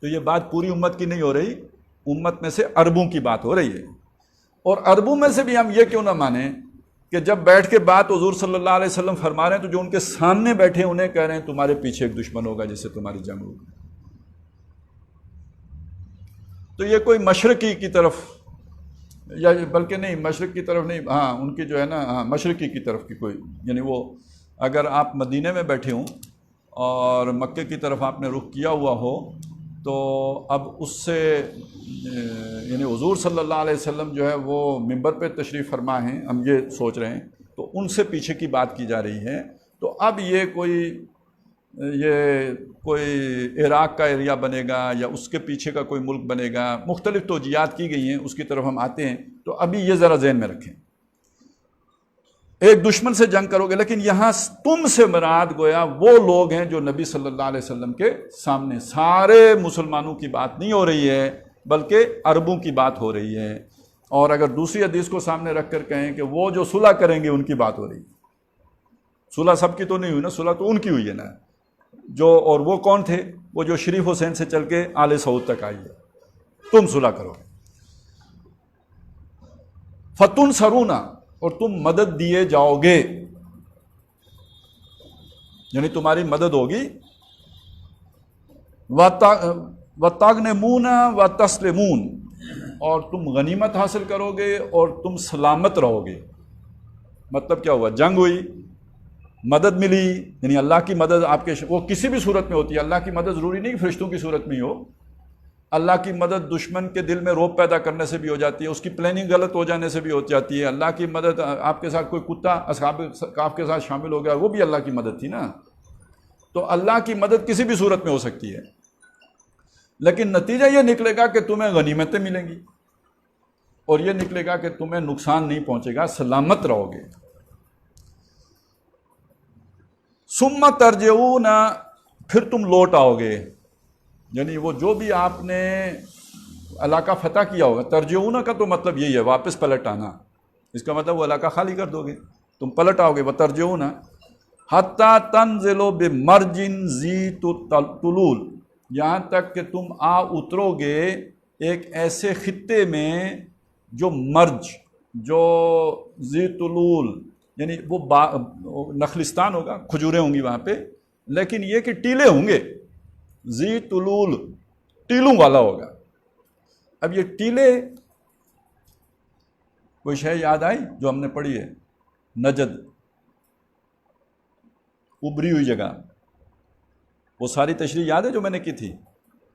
تو یہ بات پوری امت کی نہیں ہو رہی، امت میں سے عربوں کی بات ہو رہی ہے۔ اور عربوں میں سے بھی ہم یہ کیوں نہ مانیں کہ جب بیٹھ کے بات حضور صلی اللہ علیہ وسلم فرما رہے ہیں تو جو ان کے سامنے بیٹھے ہیں انہیں کہہ رہے ہیں تمہارے پیچھے ایک دشمن ہوگا جس سے تمہاری جنگ ہوگی۔ تو یہ کوئی مشرقی کی طرف، یا بلکہ نہیں، مشرق کی طرف نہیں، ہاں ان کی جو ہے نا، ہاں مشرقی کی طرف کی کوئی، یعنی وہ اگر آپ مدینے میں بیٹھے ہوں اور مکے کی طرف آپ نے رخ کیا ہوا ہو تو اب اس سے یعنی حضور صلی اللہ علیہ وسلم جو ہے وہ منبر پہ تشریف فرما ہیں، ہم یہ سوچ رہے ہیں، تو ان سے پیچھے کی بات کی جا رہی ہے۔ تو اب یہ کوئی عراق کا ایریا بنے گا یا اس کے پیچھے کا کوئی ملک بنے گا، مختلف توجیہات کی گئی ہیں، اس کی طرف ہم آتے ہیں۔ تو ابھی یہ ذرا ذہن میں رکھیں، ایک دشمن سے جنگ کرو گے، لیکن یہاں تم سے مراد گویا وہ لوگ ہیں جو نبی صلی اللہ علیہ وسلم کے سامنے، سارے مسلمانوں کی بات نہیں ہو رہی ہے بلکہ عربوں کی بات ہو رہی ہے۔ اور اگر دوسری حدیث کو سامنے رکھ کر کہیں کہ وہ جو صلح کریں گے ان کی بات ہو رہی ہے. صلح سب کی تو نہیں ہوئی نا, صلح تو ان کی ہوئی ہے نا. اور وہ کون تھے؟ وہ جو شریف حسین سے چل کے آل سعود تک آئی ہے. تم صلح کرو. فتن سرونا, اور تم مدد دیے جاؤ گے, یعنی تمہاری مدد ہوگی. وَتَغْنِمُونَ وَتَسْلِمُونَ, اور تم غنیمت حاصل کرو گے اور تم سلامت رہو گے. مطلب کیا ہوا؟ جنگ ہوئی, مدد ملی, یعنی اللہ کی مدد آپ کے وہ کسی بھی صورت میں ہوتی ہے. اللہ کی مدد ضروری نہیں کہ فرشتوں کی صورت میں ہی ہو. اللہ کی مدد دشمن کے دل میں روب پیدا کرنے سے بھی ہو جاتی ہے, اس کی پلاننگ غلط ہو جانے سے بھی ہو جاتی ہے. اللہ کی مدد آپ کے ساتھ کوئی کتا اصحاب کہف کے ساتھ شامل ہو گیا, وہ بھی اللہ کی مدد تھی نا. تو اللہ کی مدد کسی بھی صورت میں ہو سکتی ہے, لیکن نتیجہ یہ نکلے گا کہ تمہیں غنیمتیں ملیں گی, اور یہ نکلے گا کہ تمہیں نقصان نہیں پہنچے گا, سلامت رہو گے. ثم ترجعون, پھر تم لوٹ آؤ گے, یعنی وہ جو بھی آپ نے علاقہ فتح کیا ہوگا. ترجعون کا تو مطلب یہی ہے واپس پلٹ آنا, اس کا مطلب وہ علاقہ خالی کر دو گے, تم پلٹ آؤ گے. وترجعون حتی تنزلوا بمرج ذی طلول, یہاں تک کہ تم اترو گے ایک ایسے خطے میں جو مرج, جو ذی طلول, یعنی وہ نخلستان ہوگا, کھجوریں ہوں گی وہاں پہ, لیکن یہ کہ ٹیلے ہوں گے. ذی طلول, ٹیلوں والا ہوگا. اب یہ ٹیلے, کوئی شے یاد آئی جو ہم نے پڑھی ہے؟ نجد, ابری ہوئی جگہ, وہ ساری تشریح یاد ہے جو میں نے کی تھی؟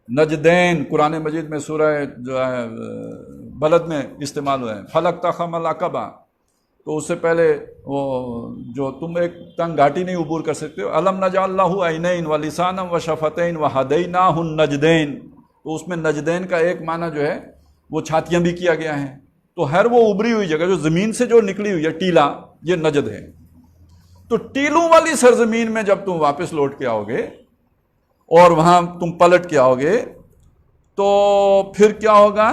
نجدین قرآن مجید میں سورہ جو ہے بلد میں استعمال ہوئے ہیں. فلک تخم العقبہ, تو اس سے پہلے وہ جو تم ایک تنگ گھاٹی نہیں عبور کر سکتے ہو. الم نجعل لہ عینین ولسانا وشفتین وہدیناہ النجدین, تو اس میں نجدین کا ایک معنی جو ہے وہ چھاتیاں بھی کیا گیا ہے. تو ہر وہ ابری ہوئی جگہ جو زمین سے جو نکلی ہوئی ہے ٹیلا, یہ نجد ہے. تو ٹیلوں والی سرزمین میں جب تم واپس لوٹ کے آؤ گے اور وہاں تم پلٹ کے آؤ گے, تو پھر کیا ہوگا؟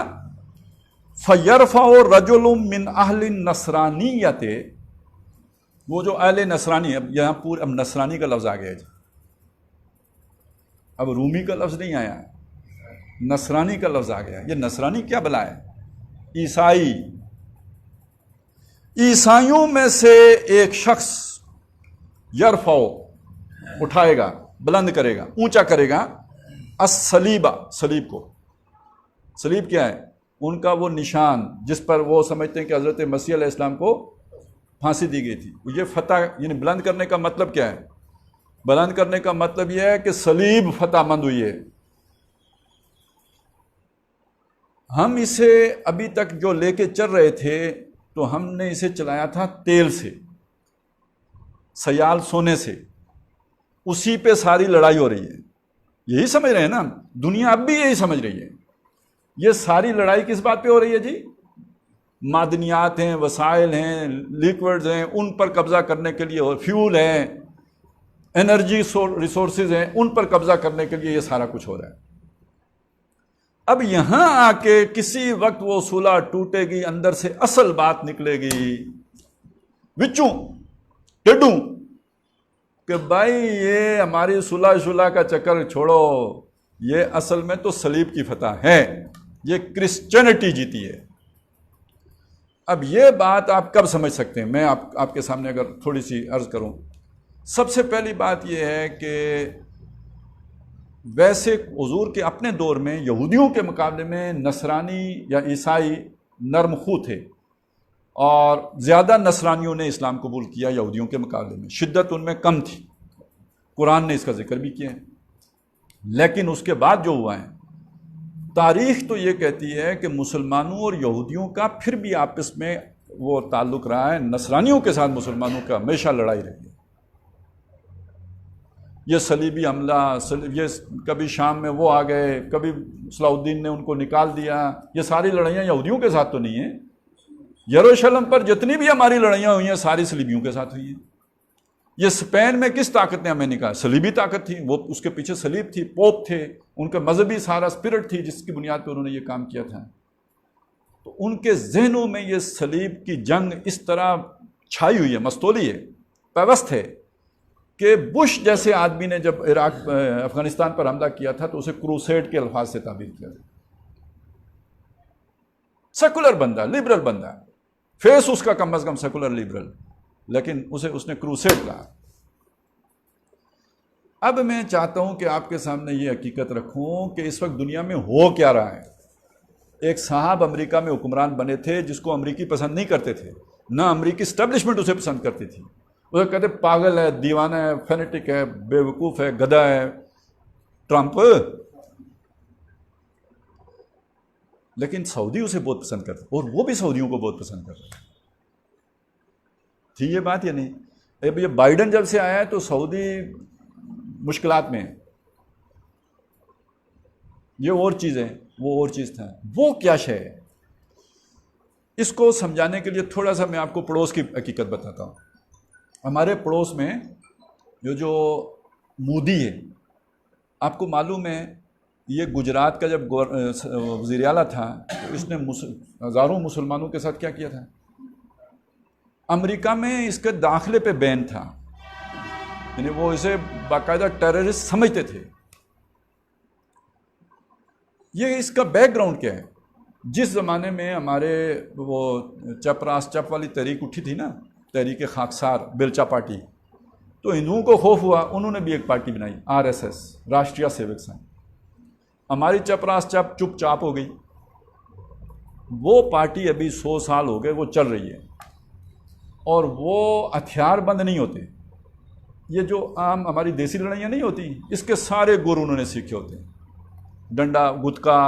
فَيَرْفَعُ رَجُلٌ مِّنْ أَهْلِ النَّصْرَانِيَّةِ, وہ جو اہل نصرانی ہے, اب یہاں اب نصرانی کا لفظ آ گیا جی, اب رومی کا لفظ نہیں آیا, نصرانی کا لفظ آ گیا. یہ نصرانی کیا بلا ہے؟ عیسائی. عیسائیوں میں سے ایک شخص یرفع, اٹھائے گا, بلند کرے گا, اونچا کرے گا, الصلیبہ, صلیب کو. صلیب کیا ہے؟ ان کا وہ نشان جس پر وہ سمجھتے ہیں کہ حضرت مسیح علیہ السلام کو پھانسی دی گئی تھی. یہ فتح, یعنی بلند کرنے کا مطلب کیا ہے؟ بلند کرنے کا مطلب یہ ہے کہ صلیب فتح مند ہوئی ہے. ہم اسے ابھی تک جو لے کے چل رہے تھے, تو ہم نے اسے چلایا تھا تیل سے, سیال سونے سے, اسی پہ ساری لڑائی ہو رہی ہے. یہی سمجھ رہے ہیں نا, دنیا اب بھی یہی سمجھ رہی ہے. یہ ساری لڑائی کس بات پہ ہو رہی ہے جی؟ معدنیات ہیں, وسائل ہیں, لیکوڈز ہیں, ان پر قبضہ کرنے کے لیے, اور فیول ہیں, انرجی ریسورسز ہیں, ان پر قبضہ کرنے کے لیے یہ سارا کچھ ہو رہا ہے. اب یہاں آ کے کسی وقت وہ صلح ٹوٹے گی, اندر سے اصل بات نکلے گی, وچوں ٹڈوں, کہ بھائی یہ ہماری صلح کا چکر چھوڑو, یہ اصل میں تو صلیب کی فتح ہے, یہ کرسچینٹی جیتی ہے. اب یہ بات آپ کب سمجھ سکتے ہیں؟ میں آپ کے سامنے اگر تھوڑی سی عرض کروں. سب سے پہلی بات یہ ہے کہ ویسے حضور کے اپنے دور میں یہودیوں کے مقابلے میں نصرانی یا عیسائی نرم خو تھے, اور زیادہ نصرانیوں نے اسلام قبول کیا یہودیوں کے مقابلے میں, شدت ان میں کم تھی. قرآن نے اس کا ذکر بھی کیا ہے. لیکن اس کے بعد جو ہوا ہے, تاریخ تو یہ کہتی ہے کہ مسلمانوں اور یہودیوں کا پھر بھی آپس میں وہ تعلق رہا ہے. نصرانیوں کے ساتھ مسلمانوں کا ہمیشہ لڑائی رہی ہے. یہ صلیبی حملہ, یہ کبھی شام میں وہ آ گئے, کبھی صلاح الدین نے ان کو نکال دیا, یہ ساری لڑائیاں یہودیوں کے ساتھ تو نہیں ہیں. یروشلم پر جتنی بھی ہماری لڑائیاں ہوئی ہیں ساری صلیبیوں کے ساتھ ہوئی ہیں. یہ اسپین میں کس طاقت نے ہمیں نکالا؟ صلیبی طاقت تھی, وہ اس کے پیچھے صلیب تھی, پوپ تھے, ان کا مذہبی سارا اسپرٹ تھی جس کی بنیاد پہ انہوں نے یہ کام کیا تھا. تو ان کے ذہنوں میں یہ صلیب کی جنگ اس طرح چھائی ہوئی ہے، مستولی ہے، پیوست ہے، کہ بش جیسے آدمی نے جب افغانستان پر حملہ کیا تھا تو اسے کروسیڈ کے الفاظ سے تعبیر کیا تھا. سیکولر بندہ، لبرل بندہ، فیس اس کا کم از کم سیکولر لبرل، لیکن اس نے کروسیڈ کہا. اب میں چاہتا ہوں کہ آپ کے سامنے یہ حقیقت رکھوں کہ اس وقت دنیا میں ہو کیا رہا ہے. ایک صاحب امریکہ میں حکمران بنے تھے جس کو امریکی پسند نہیں کرتے تھے، نہ امریکی اسٹیبلشمنٹ اسے پسند کرتی تھی. اسے کہتے پاگل ہے، دیوانہ ہے، فینیٹک ہے، بے وقوف ہے، گدھا ہے ٹرمپ. لیکن سعودی اسے بہت پسند کرتے اور وہ بھی سعودیوں کو بہت پسند کرتے تھی. یہ بات یا نہیں؟ اب یہ بائیڈن جب سے آیا ہے تو سعودی مشکلات میں، یہ اور چیز ہے، وہ اور چیز تھا. وہ کیا شے ہے؟ اس کو سمجھانے کے لیے تھوڑا سا میں آپ کو پڑوس کی حقیقت بتاتا ہوں. ہمارے پڑوس میں جو مودی ہے، آپ کو معلوم ہے یہ گجرات کا جب وزیر اعلیٰ تھا تو اس نے ہزاروں مسلمانوں کے ساتھ کیا کیا تھا؟ امریکہ میں اس کے داخلے پہ بین تھا، یعنی وہ اسے باقاعدہ ٹیررسٹ سمجھتے تھے. یہ اس کا بیک گراؤنڈ کیا ہے؟ جس زمانے میں ہمارے وہ چپ راست چپ والی تحریک اٹھی تھی نا، تحریک خاکسار بیلچا پارٹی، تو ہندوؤں کو خوف ہوا، انہوں نے بھی ایک پارٹی بنائی، RSS، راشٹریہ سیوک سنگھ. ہماری چپ راست چپ چپ چاپ ہو گئی. وہ پارٹی ابھی 100 سال ہو گئے وہ چل رہی ہے، اور وہ ہتھیار بند نہیں ہوتے. یہ جو عام ہماری دیسی لڑائیاں نہیں ہوتی، اس کے سارے گر انہوں نے سیکھے ہوتے ہیں. ڈنڈا، گتکا،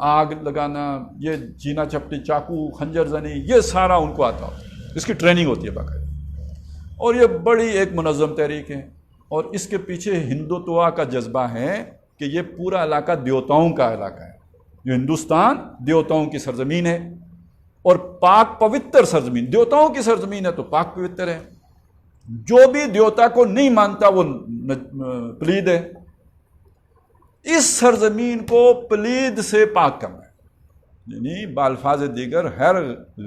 آگ لگانا، یہ چینا چپٹی، چاقو، خنجر زنی، یہ سارا ان کو آتا ہوتا ہے. اس کی ٹریننگ ہوتی ہے باقاعدہ. اور یہ بڑی ایک منظم تحریک ہے، اور اس کے پیچھے ہندوتوا کا جذبہ ہے کہ یہ پورا علاقہ دیوتاؤں کا علاقہ ہے. جو ہندوستان دیوتاؤں کی سرزمین ہے، اور پاک پوتر سرزمین، دیوتاؤں کی سرزمین ہے تو پاک پوتر ہے. جو بھی دیوتا کو نہیں مانتا وہ پلید ہے. اس سرزمین کو پلید سے پاک کرنا ہے، یعنی بالفاظ دیگر ہر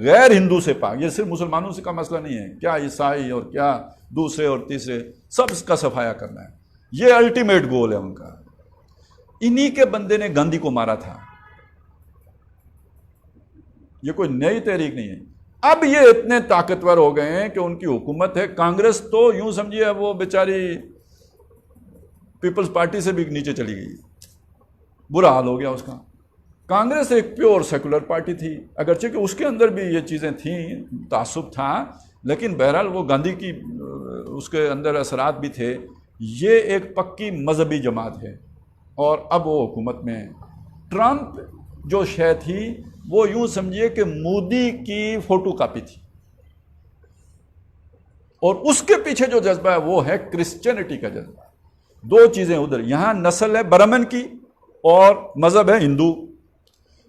غیر ہندو سے پاک. یہ صرف مسلمانوں سے کا مسئلہ نہیں ہے، کیا عیسائی اور کیا دوسرے اور تیسرے، سب اس کا صفایا کرنا ہے. یہ الٹیمیٹ گول ہے ان کا. انہی کے بندے نے گاندھی کو مارا تھا. یہ کوئی نئی تحریک نہیں ہے. اب یہ اتنے طاقتور ہو گئے ہیں کہ ان کی حکومت ہے. کانگریس تو یوں سمجھیے وہ بیچاری پیپلز پارٹی سے بھی نیچے چلی گئی، برا حال ہو گیا اس کا. کانگریس ایک پیور سیکولر پارٹی تھی، اگرچہ کہ اس کے اندر بھی یہ چیزیں تھیں، تعصب تھا، لیکن بہرحال وہ گاندھی کی اس کے اندر اثرات بھی تھے. یہ ایک پکی مذہبی جماعت ہے، اور اب وہ حکومت میں ہے. ٹرمپ جو شے تھی وہ یوں سمجھیے کہ مودی کی فوٹو کاپی تھی، اور اس کے پیچھے جو جذبہ ہے وہ ہے کرسچینٹی کا جذبہ. دو چیزیں ادھر، یہاں نسل ہے برہمن کی اور مذہب ہے ہندو.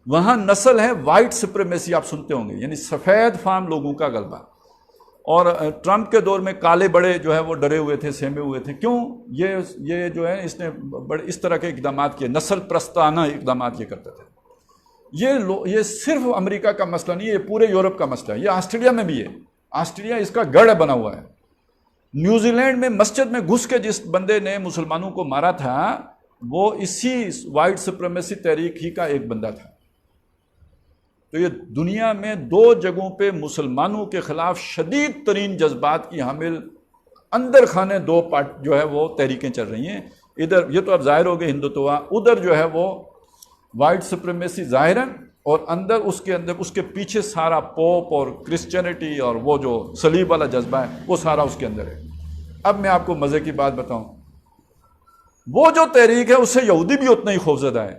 وہاں نسل ہے وائٹ سپریمیسی، آپ سنتے ہوں گے، یعنی سفید فام لوگوں کا غلبہ. اور ٹرمپ کے دور میں کالے بڑے جو ہے وہ ڈرے ہوئے تھے، سہمے ہوئے تھے. کیوں؟ یہ جو ہے اس نے بڑے اس طرح کے اقدامات کیے، نسل پرستانہ اقدامات یہ کرتے تھے. یہ صرف امریکہ کا مسئلہ نہیں ہے، یہ پورے یورپ کا مسئلہ ہے. یہ آسٹریلیا میں بھی ہے. آسٹریلیا اس کا گڑھ بنا ہوا ہے. نیوزی لینڈ میں مسجد میں گھس کے جس بندے نے مسلمانوں کو مارا تھا وہ اسی وائٹ سپریمیسی تحریک ہی کا ایک بندہ تھا. تو یہ دنیا میں دو جگہوں پہ مسلمانوں کے خلاف شدید ترین جذبات کی حامل اندر خانے دو جو ہے وہ تحریکیں چل رہی ہیں. ادھر یہ تو اب ظاہر ہو گئے ہندوتوا، ادھر جو ہے وہ وائٹ سپریمیسی ظاہراً، اور اندر اس کے پیچھے سارا پوپ اور کرسچینٹی اور وہ جو صلیب والا جذبہ ہے وہ سارا اس کے اندر ہے. اب میں آپ کو مزے کی بات بتاؤں، وہ جو تحریک ہے اس سے یہودی بھی اتنا ہی خوفزدہ ہے.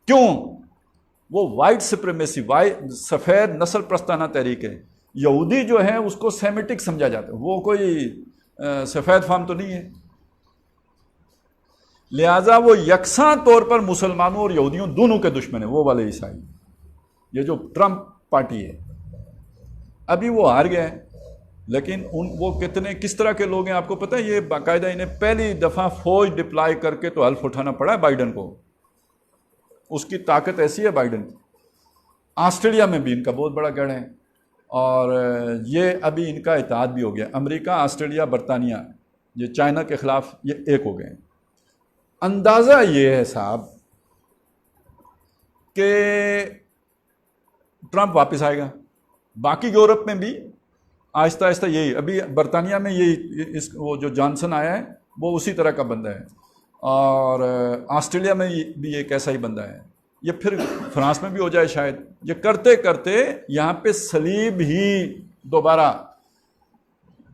کیوں؟ وہ وائٹ سپریمیسی، سفید نسل پرستانہ تحریک ہے. یہودی جو ہے اس کو سیمیٹک سمجھا جاتا ہے، وہ کوئی سفید فام تو نہیں ہے. لہذا وہ یکساں طور پر مسلمانوں اور یہودیوں دونوں کے دشمن ہیں، وہ والے عیسائی. یہ جو ٹرمپ پارٹی ہے ابھی وہ ہار گیا ہے، لیکن وہ کس طرح کے لوگ ہیں آپ کو پتہ ہے؟ یہ باقاعدہ انہیں پہلی دفعہ فوج ڈپلائی کر کے تو حلف اٹھانا پڑا ہے بائیڈن کو. اس کی طاقت ایسی ہے بائیڈن کی. آسٹریلیا میں بھی ان کا بہت بڑا گڑھ ہے، اور یہ ابھی ان کا اتحاد بھی ہو گیا، امریکہ، آسٹریلیا، برطانیہ، یہ چائنا کے خلاف یہ ایک ہو گئے ہیں۔ اندازہ یہ ہے صاحب کہ ٹرمپ واپس آئے گا، باقی یورپ میں بھی آہستہ آہستہ یہی، ابھی برطانیہ میں یہی وہ جو جانسن آیا ہے وہ اسی طرح کا بندہ ہے، اور آسٹریلیا میں بھی ایک ایسا ہی بندہ ہے، یہ پھر فرانس میں بھی ہو جائے شاید۔ یہ کرتے کرتے یہاں پہ صلیب ہی دوبارہ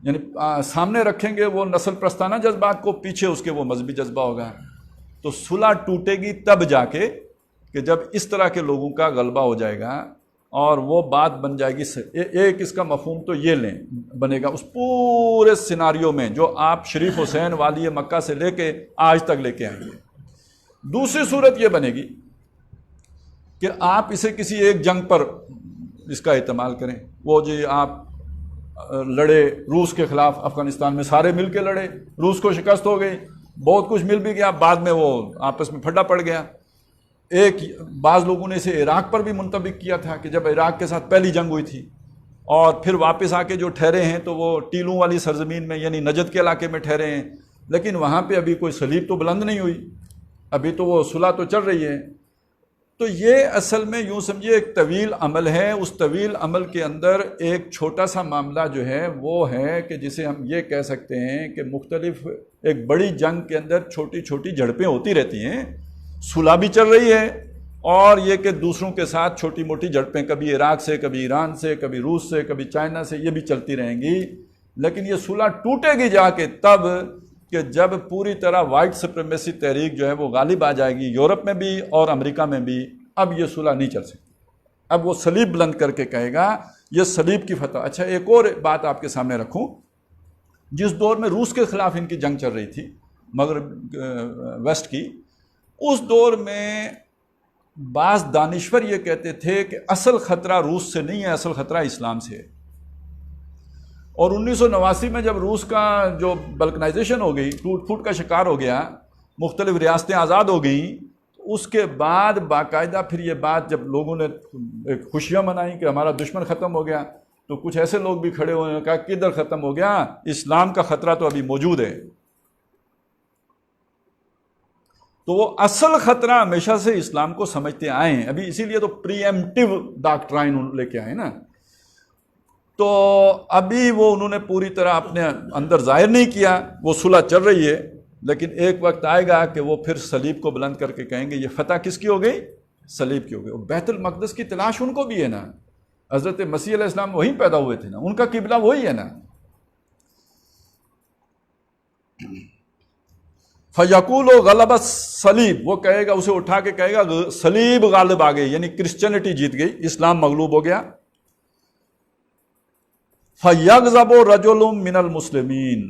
یعنی سامنے رکھیں گے وہ نسل پرستانہ جذبات کو، پیچھے اس کے وہ مذہبی جذبہ ہوگا، تو صلح ٹوٹے گی تب جا کے کہ جب اس طرح کے لوگوں کا غلبہ ہو جائے گا اور وہ بات بن جائے گی۔ ایک اس کا مفہوم تو یہ لیں بنے گا اس پورے سیناریو میں جو آپ شریف حسین والی مکہ سے لے کے آج تک لے کے آئیں گے۔ دوسری صورت یہ بنے گی کہ آپ اسے کسی ایک جنگ پر اس کا استعمال کریں، وہ جی آپ لڑے روس کے خلاف افغانستان میں، سارے مل کے لڑے، روس کو شکست ہو گئی، بہت کچھ مل بھی گیا، بعد میں وہ آپس میں پھڈا پڑ گیا۔ ایک بعض لوگوں نے اسے عراق پر بھی منطبق کیا تھا کہ جب عراق کے ساتھ پہلی جنگ ہوئی تھی اور پھر واپس آ کے جو ٹھہرے ہیں تو وہ ٹیلوں والی سرزمین میں یعنی نجد کے علاقے میں ٹھہرے ہیں، لیکن وہاں پہ ابھی کوئی صلیب تو بلند نہیں ہوئی، ابھی تو وہ صلح تو چل رہی ہے۔ تو یہ اصل میں یوں سمجھیے ایک طویل عمل ہے، اس طویل عمل کے اندر ایک چھوٹا سا معاملہ جو ہے وہ ہے کہ جسے ہم یہ کہہ سکتے ہیں کہ مختلف ایک بڑی جنگ کے اندر چھوٹی چھوٹی جھڑپیں ہوتی رہتی ہیں، صلح بھی چل رہی ہے، اور یہ کہ دوسروں کے ساتھ چھوٹی موٹی جھڑپیں کبھی عراق سے، کبھی ایران سے، کبھی روس سے، کبھی چائنا سے، یہ بھی چلتی رہیں گی، لیکن یہ صلح ٹوٹے گی جا کے تب کہ جب پوری طرح وائٹ سپریمیسی تحریک جو ہے وہ غالب آ جائے گی یورپ میں بھی اور امریکہ میں بھی۔ اب یہ صلح نہیں چل سکتی، اب وہ صلیب بلند کر کے کہے گا یہ صلیب کی فتح۔ اچھا ایک اور بات آپ کے سامنے رکھوں، جس دور میں روس کے خلاف ان کی جنگ چل رہی تھی مغرب ویسٹ کی، اس دور میں بعض دانشور یہ کہتے تھے کہ اصل خطرہ روس سے نہیں ہے، اصل خطرہ اسلام سے ہے، اور 1989 میں جب روس کا جو بلکنائزیشن ہو گئی، ٹوٹ پھوٹ کا شکار ہو گیا، مختلف ریاستیں آزاد ہو گئیں، اس کے بعد باقاعدہ پھر یہ بات جب لوگوں نے خوشیاں منائیں کہ ہمارا دشمن ختم ہو گیا، تو کچھ ایسے لوگ بھی کھڑے ہوئے ہیں کہا کدھر ختم ہو گیا، اسلام کا خطرہ تو ابھی موجود ہے۔ تو وہ اصل خطرہ ہمیشہ سے اسلام کو سمجھتے آئے ہیں، ابھی اسی لیے تو پری ایمپٹیو ڈاکٹرائن لے کے آئے نا، تو ابھی وہ انہوں نے پوری طرح اپنے اندر ظاہر نہیں کیا، وہ صلح چل رہی ہے، لیکن ایک وقت آئے گا کہ وہ پھر صلیب کو بلند کر کے کہیں گے یہ فتح کس کی ہو گئی، صلیب کی ہو گئی۔ اور بیت المقدس کی تلاش ان کو بھی ہے نا، حضرت مسیح علیہ السلام وہیں پیدا ہوئے تھے نا، ان کا قبلہ وہی ہے نا۔ فَيَقُولُ غَلَبَ الصَّلِيب، وہ کہے گا، اسے اٹھا کے کہے گا صلیب غالب آ گئی، یعنی کرسچینٹی جیت گئی، اسلام مغلوب ہو گیا۔ فَيَغْضَبُ رَجُلٌ مِّنَ الْمُسْلِمِينَ،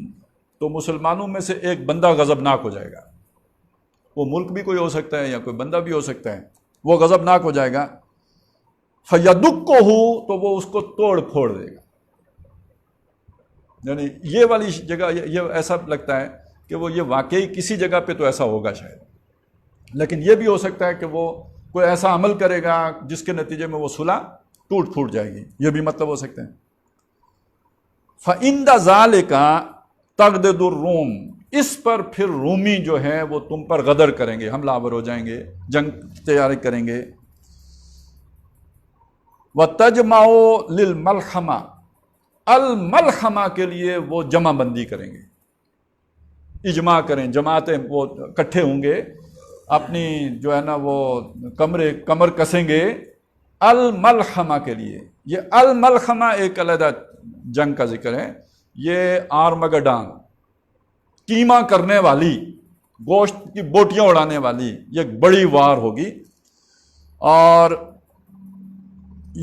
تو مسلمانوں میں سے ایک بندہ غضبناک ہو جائے گا، وہ ملک بھی کوئی ہو سکتا ہے یا کوئی بندہ بھی ہو سکتا ہے، وہ غضبناک ہو جائے گا۔ فَيَدُقُّهُ، تو وہ اس کو توڑ پھوڑ دے گا، یعنی یہ والی جگہ یہ ایسا لگتا ہے کہ وہ یہ واقعی کسی جگہ پہ تو ایسا ہوگا شاید، لیکن یہ بھی ہو سکتا ہے کہ وہ کوئی ایسا عمل کرے گا جس کے نتیجے میں وہ صلح ٹوٹ پھوٹ جائے گی، یہ بھی مطلب ہو سکتے ہیں۔ فَإِنْدَ ذَلِكَ تَغْدِدُ الرُّومُ، اس پر پھر رومی جو ہے وہ تم پر غدر کریں گے، حملہ آور ہو جائیں گے، جنگ تیاری کریں گے۔ وَتَجْمَعُ لِلْمَلْحَمَةِ، الملحمہ کے لیے وہ جمع بندی کریں گے، اجماع کریں، جماعتیں وہ اکٹھے ہوں گے، اپنی جو ہے نا وہ کمر کسیں گے الملحمہ کے لیے۔ یہ الملحمہ ایک علیحدہ جنگ کا ذکر ہے، یہ آرمگڈان، کیما کرنے والی، گوشت کی بوٹیاں اڑانے والی، یہ ایک بڑی وار ہوگی۔ اور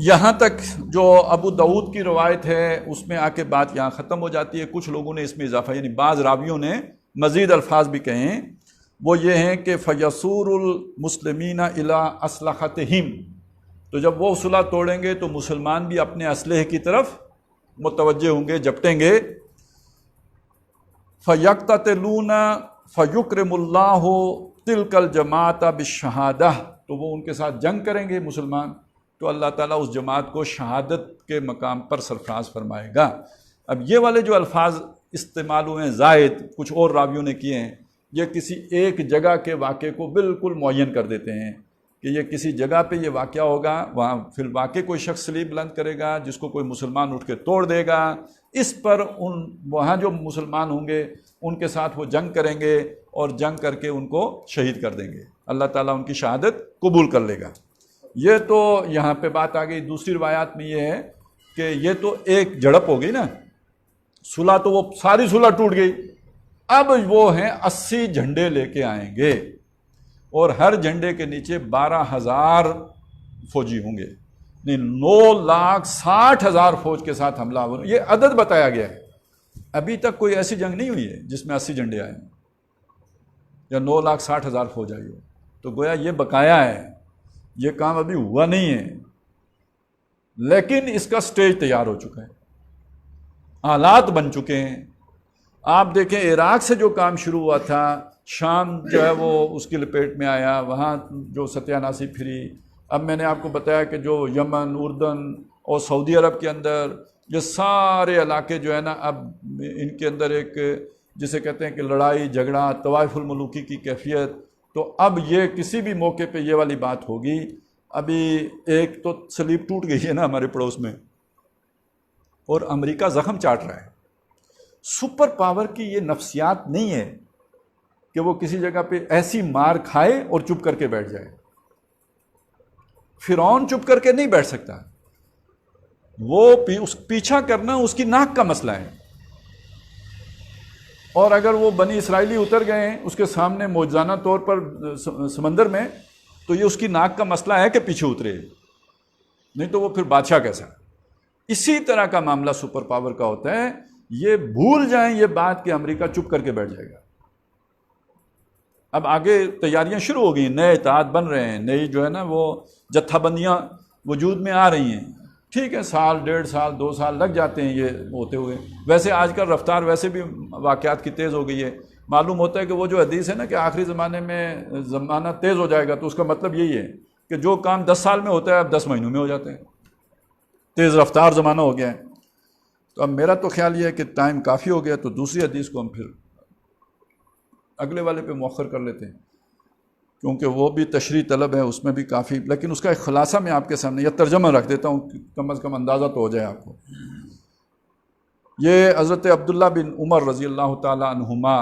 یہاں تک جو ابو داؤد کی روایت ہے اس میں آ کے بات یہاں ختم ہو جاتی ہے، کچھ لوگوں نے اس میں اضافہ، یعنی بعض راویوں نے مزید الفاظ بھی کہے ہیں، وہ یہ ہیں کہ فَيَسُورُ الْمُسْلِمِينَ إِلَىٰ أَسْلِحَتِهِمْ، تو جب وہ صلح توڑیں گے تو مسلمان بھی اپنے اسلحے کی طرف متوجہ ہوں گے، جپٹیں گے۔ فَيَقْتَتِلُونَ فَيُكْرِمُ اللَّهُ تِلْكَ الْجَمَاعَةَ بِالشَّهَادَةِ، تو وہ ان کے ساتھ جنگ کریں گے مسلمان، تو اللہ تعالیٰ اس جماعت کو شہادت کے مقام پر سرفراز فرمائے گا۔ اب یہ والے جو الفاظ استعمال ہوئے ہیں زائد، کچھ اور راویوں نے کیے ہیں، یہ کسی ایک جگہ کے واقعے کو بالکل معین کر دیتے ہیں کہ یہ کسی جگہ پہ یہ واقعہ ہوگا، وہاں فی الواقع کوئی شخص صلیب بلند کرے گا جس کو کوئی مسلمان اٹھ کے توڑ دے گا، اس پر وہاں جو مسلمان ہوں گے ان کے ساتھ وہ جنگ کریں گے اور جنگ کر کے ان کو شہید کر دیں گے، اللہ تعالیٰ ان کی شہادت قبول کر لے گا۔ یہ تو یہاں پہ بات آ گئی۔ دوسری روایات میں یہ ہے کہ یہ تو ایک جھڑپ ہو گئی نا، صلح تو وہ ساری صلح ٹوٹ گئی، اب وہ ہیں 80 جھنڈے لے کے آئیں گے اور ہر جھنڈے کے نیچے 12,000 فوجی ہوں گے، 9,60,000 فوج کے ساتھ حملہ ہو، یہ عدد بتایا گیا ہے۔ ابھی تک کوئی ایسی جنگ نہیں ہوئی ہے جس میں 80 جھنڈے آئے ہیں یا 9,60,000 فوج آئی ہو، تو گویا یہ بقایا ہے، یہ کام ابھی ہوا نہیں ہے، لیکن اس کا سٹیج تیار ہو چکا ہے، آلات بن چکے ہیں۔ آپ دیکھیں عراق سے جو کام شروع ہوا تھا، شام جو ہے وہ اس کی لپیٹ میں آیا، وہاں جو ستیہ ناسی پھری، اب میں نے آپ کو بتایا کہ جو یمن، اردن اور سعودی عرب کے اندر یہ سارے علاقے جو ہے نا، اب ان کے اندر ایک جسے کہتے ہیں کہ لڑائی جھگڑا، طوائف الملوکی کی کیفیت، تو اب یہ کسی بھی موقع پہ یہ والی بات ہوگی۔ ابھی ایک تو صلیب ٹوٹ گئی ہے نا ہمارے پڑوس میں، اور امریکہ زخم چاٹ رہا ہے۔ سپر پاور کی یہ نفسیات نہیں ہے کہ وہ کسی جگہ پہ ایسی مار کھائے اور چپ کر کے بیٹھ جائے۔ فرعون چپ کر کے نہیں بیٹھ سکتا، وہ پیچھا کرنا اس کی ناک کا مسئلہ ہے، اور اگر وہ بنی اسرائیلی اتر گئے ہیں اس کے سامنے معجزانہ طور پر سمندر میں، تو یہ اس کی ناک کا مسئلہ ہے کہ پیچھے اترے، نہیں تو وہ پھر بادشاہ کیسا۔ اسی طرح کا معاملہ سپر پاور کا ہوتا ہے، یہ بھول جائیں یہ بات کہ امریکہ چپ کر کے بیٹھ جائے گا۔ اب آگے تیاریاں شروع ہو گئی، نئے اتحاد بن رہے ہیں، نئی جو ہے نا وہ جتھا بندیاں وجود میں آ رہی ہیں، ٹھیک ہے، سال 1.5 سال 2 سال لگ جاتے ہیں یہ ہوتے ہوئے۔ ویسے آج کل رفتار ویسے بھی واقعات کی تیز ہو گئی ہے، معلوم ہوتا ہے کہ وہ جو حدیث ہے نا کہ آخری زمانے میں زمانہ تیز ہو جائے گا، تو اس کا مطلب یہی ہے کہ جو کام 10 سال میں ہوتا ہے اب 10 مہینوں میں ہو جاتے ہیں، تیز رفتار زمانہ ہو گیا ہے۔ تو اب میرا تو خیال یہ ہے کہ ٹائم کافی ہو گیا، تو دوسری حدیث کو ہم پھر اگلے والے پہ مؤخر کر لیتے ہیں، کیونکہ وہ بھی تشریح طلب ہے، اس میں بھی کافی، لیکن اس کا ایک خلاصہ میں آپ کے سامنے یا ترجمہ رکھ دیتا ہوں، کم از کم اندازہ تو ہو جائے آپ کو۔ یہ حضرت عبداللہ بن عمر رضی اللہ تعالی عنہما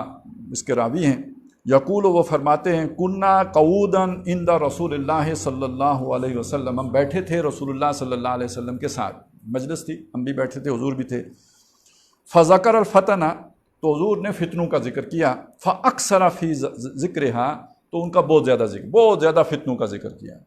اس کے راوی ہیں، یقول، وہ فرماتے ہیں، کننا قعودا عند رسول اللہ صلی اللہ علیہ وسلم، ہم بیٹھے تھے رسول اللہ صلی اللہ علیہ وسلم کے ساتھ، مجلس تھی، ہم بھی بیٹھے تھے، حضور بھی تھے۔ فذکر الفتنہ، تو حضور نے فتنوں کا ذکر کیا، فاکثر فی ذکرہا، تو ان کا بہت زیادہ فتنوں کا ذکر کیا،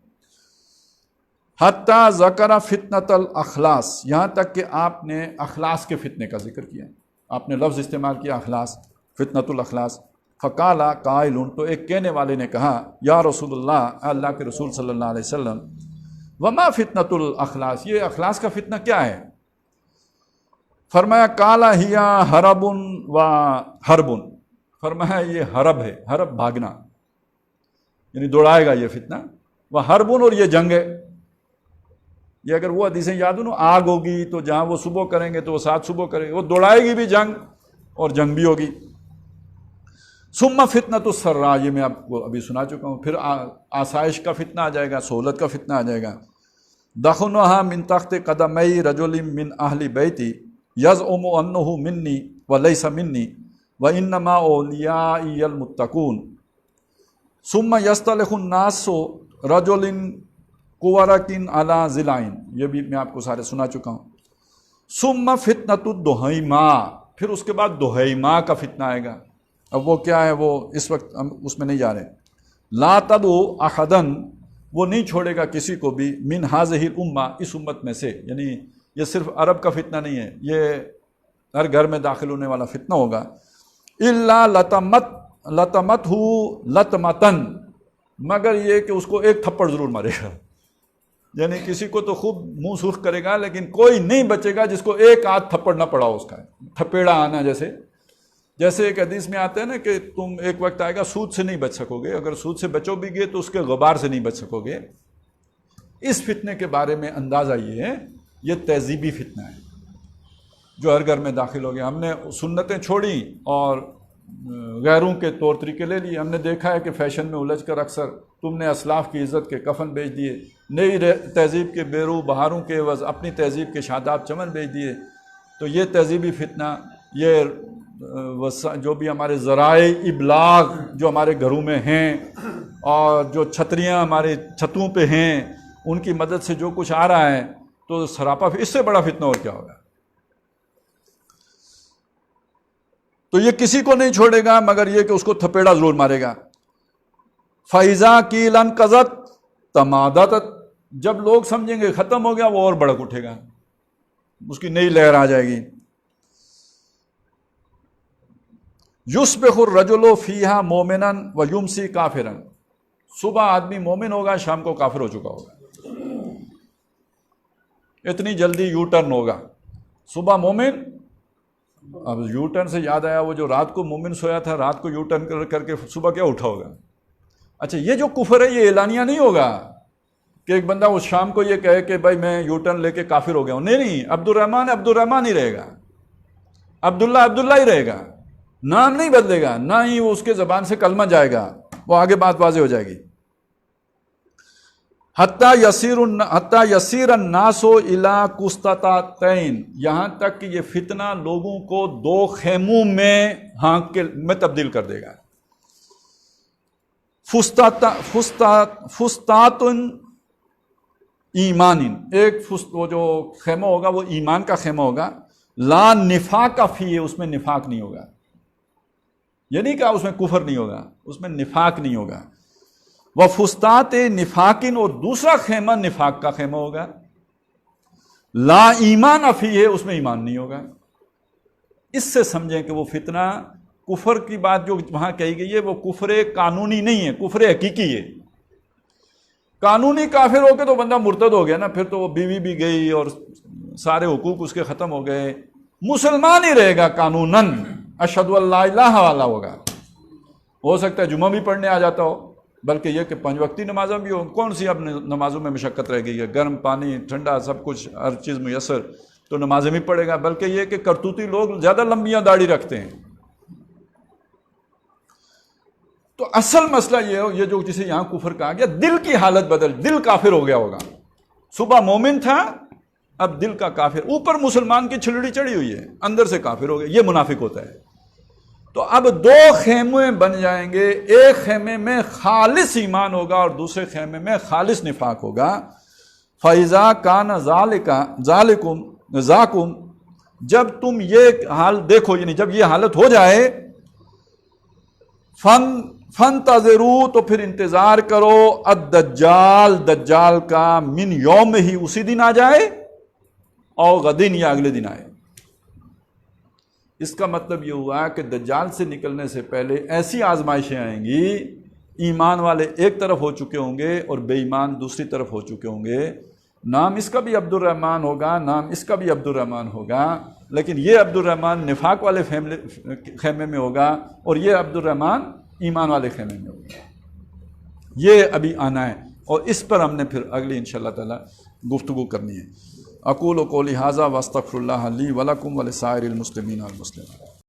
حتیٰ ذکر فتنۃ الاخلاص، یہاں تک کہ آپ نے اخلاص کے فتنے کا ذکر کیا، آپ نے لفظ استعمال کیا اخلاص، فتنۃ الاخلاص۔ فقال قائل، تو ایک کہنے والے نے کہا، یا رسول اللہ، اللہ کے رسول صلی اللہ علیہ وسلم، وما فتنۃ الاخلاص، یہ اخلاص کا فتنہ کیا ہے؟ فرمایا قال ہی حرب و حرب، فرمایا یہ حرب ہے، حرب بھاگنا، یعنی دوڑائے گا یہ فتنہ، وہ حربن، اور یہ جنگ ہے۔ یہ اگر وہ حدیثیں یاد ہو نا، آگ ہوگی تو جہاں وہ صبح کریں گے تو وہ 7 صبح کریں گے، وہ دوڑائے گی بھی جنگ اور جنگ بھی ہوگی۔ ثم فتنۃ السراء، یہ میں آپ کو ابھی سنا چکا ہوں، پھر آسائش کا فتنہ آ جائے گا، سہولت کا فتنہ آ جائے گا۔ دخنھا من تحت قدمی رجل من اہل بیتی یزعم انہ منی ولیس منی وانما اولیائی المتقون ثم یستلخ الناس رجل قورکن علی ضلعین، یہ بھی میں آپ کو سارے سنا چکا ہوں۔ ثم فتنۃ الدہیما، پھر اس کے بعد دہیما کا فتنہ آئے گا، اب وہ کیا ہے وہ اس وقت ہم اس میں نہیں جا رہے۔ لا تدعو احدا، وہ نہیں چھوڑے گا کسی کو بھی، من ہذہ الامہ، اس امت میں سے، یعنی یہ صرف عرب کا فتنہ نہیں ہے، یہ ہر گھر میں داخل ہونے والا فتنہ ہوگا۔ الا لطمتہ لطمتن، مگر یہ کہ اس کو ایک تھپڑ ضرور مارے گا، یعنی کسی کو تو خوب منہ سرخ کرے گا، لیکن کوئی نہیں بچے گا جس کو ایک آدھ تھپڑ نہ پڑا اس کا، تھپیڑا آنا، جیسے ایک حدیث میں آتا ہے نا کہ تم ایک وقت آئے گا سود سے نہیں بچ سکو گے، اگر سود سے بچو بھی گے تو اس کے غبار سے نہیں بچ سکو گے، اس فتنے کے بارے میں اندازہ یہ تہذیبی فتنہ ہے جو ہر گھر میں داخل ہو گیا. ہم نے سنتیں چھوڑی اور غیروں کے طور طریقے لے لیے. ہم نے دیکھا ہے کہ فیشن میں الجھ کر اکثر تم نے اسلاف کی عزت کے کفن بیچ دیے، نئی تہذیب کے بیرو بہاروں کے عوض اپنی تہذیب کے شاداب چمن بیچ دیے. تو یہ تہذیبی فتنہ، یہ جو بھی ہمارے ذرائع ابلاغ جو ہمارے گھروں میں ہیں اور جو چھتریاں ہمارے چھتوں پہ ہیں ان کی مدد سے جو کچھ آ رہا ہے، تو سراپا اس سے بڑا فتنہ اور کیا ہوگا. تو یہ کسی کو نہیں چھوڑے گا مگر یہ کہ اس کو تھپیڑا ضرور مارے گا. فَإِذَا قِيلَ انْقَضَتْ تَمَادَتْ، جب لوگ سمجھیں گے ختم ہو گیا وہ اور بڑک اٹھے گا، اس کی نئی لہر آ جائے گی. يُصْبِحُ الرَّجُلُ فِيهَا مُؤْمِنًا وَيُمْسِي كَافِرًا، صبح آدمی مومن ہوگا، شام کو کافر ہو چکا ہوگا. اتنی جلدی یو ٹرن ہوگا. صبح مومن، اب یو ٹرن سے یاد آیا وہ جو رات کو مومن سویا تھا، رات کو یو ٹرن کر کے صبح کیا اٹھا ہوگا. اچھا یہ جو کفر ہے یہ اعلانیہ نہیں ہوگا کہ ایک بندہ اس شام کو یہ کہے کہ بھائی میں یو ٹرن لے کے کافر ہو گیا ہوں. نہیں، عبد الرحمن ہی رہے گا، عبداللہ ہی رہے گا، نام نہیں بدلے گا، نہ ہی وہ اس کے زبان سے کلمہ جائے گا. وہ آگے بات واضح ہو جائے گی. حتیٰ یسیر الناس الی قسطاطین، یہاں تک کہ یہ فتنہ لوگوں کو دو خیموں میں تبدیل کر دے گا. فسطاط ایمان، ایک وہ جو خیمہ ہوگا وہ ایمان کا خیمہ ہوگا. لا نفاق فیہ، اس میں نفاق نہیں ہوگا. یہ نہیں کہا اس میں کفر نہیں ہوگا، اس میں نفاق نہیں ہوگا. وفسطاط نفاقن، اور دوسرا خیمہ نفاق کا خیمہ ہوگا. لا ایمان فیہ، اس میں ایمان نہیں ہوگا. اس سے سمجھیں کہ وہ فتنہ کفر کی بات جو وہاں کہی گئی ہے وہ کفر قانونی نہیں ہے، کفر حقیقی ہے. قانونی کافر ہو کے تو بندہ مرتد ہو گیا نا، پھر تو وہ بیوی بھی گئی اور سارے حقوق اس کے ختم ہو گئے. مسلمان ہی رہے گا قانوناً، اشہد ان لا الہ والا ہوگا. ہو سکتا ہے جمعہ بھی پڑھنے آ جاتا ہو، بلکہ یہ کہ 5 وقتی نمازیں بھی ہو. کون سی اب نمازوں میں مشقت رہ گئی ہے، گرم پانی ٹھنڈا سب کچھ ہر چیز میسر، تو نمازیں بھی پڑھے گا. بلکہ یہ کہ کرتوتی لوگ زیادہ لمبیاں داڑھی رکھتے ہیں. تو اصل مسئلہ یہ جو جسے یہاں کفر کہا گیا، دل کی حالت بدل، دل کافر ہو گیا ہوگا. صبح مومن تھا، اب دل کا کافر. اوپر مسلمان کی چھلڑی چڑھی ہوئی ہے، اندر سے کافر ہو گیا. یہ منافق ہوتا ہے. تو اب 2 خیمے بن جائیں گے، ایک خیمے میں خالص ایمان ہوگا اور دوسرے خیمے میں خالص نفاق ہوگا. فَإِذَا كَانَ ذَاكُمْ، جب تم یہ حال دیکھو، یعنی جب یہ حالت ہو جائے، فَانْتَظِرُوا، تو پھر انتظار کرو، دجال کا، من یوم ہی، اسی دن آ جائے، اور غدین، یا اگلے دن آئے. اس کا مطلب یہ ہوا کہ دجال سے نکلنے سے پہلے ایسی آزمائشیں آئیں گی، ایمان والے ایک طرف ہو چکے ہوں گے اور بے ایمان دوسری طرف ہو چکے ہوں گے. نام اس کا بھی عبد الرحمن ہوگا، نام اس کا بھی عبد الرحمن ہوگا، لیکن یہ عبد الرحمن نفاق والے خیمے میں ہوگا اور یہ عبد الرحمن ایمان والے خیمے میں ہوگا. یہ ابھی آنا ہے اور اس پر ہم نے پھر اگلی انشاءاللہ تعالی گفتگو کرنی ہے. اقول قولی ھذا واستغفر اللہ لی ولکم ولسائر المسلمین والمسلمات.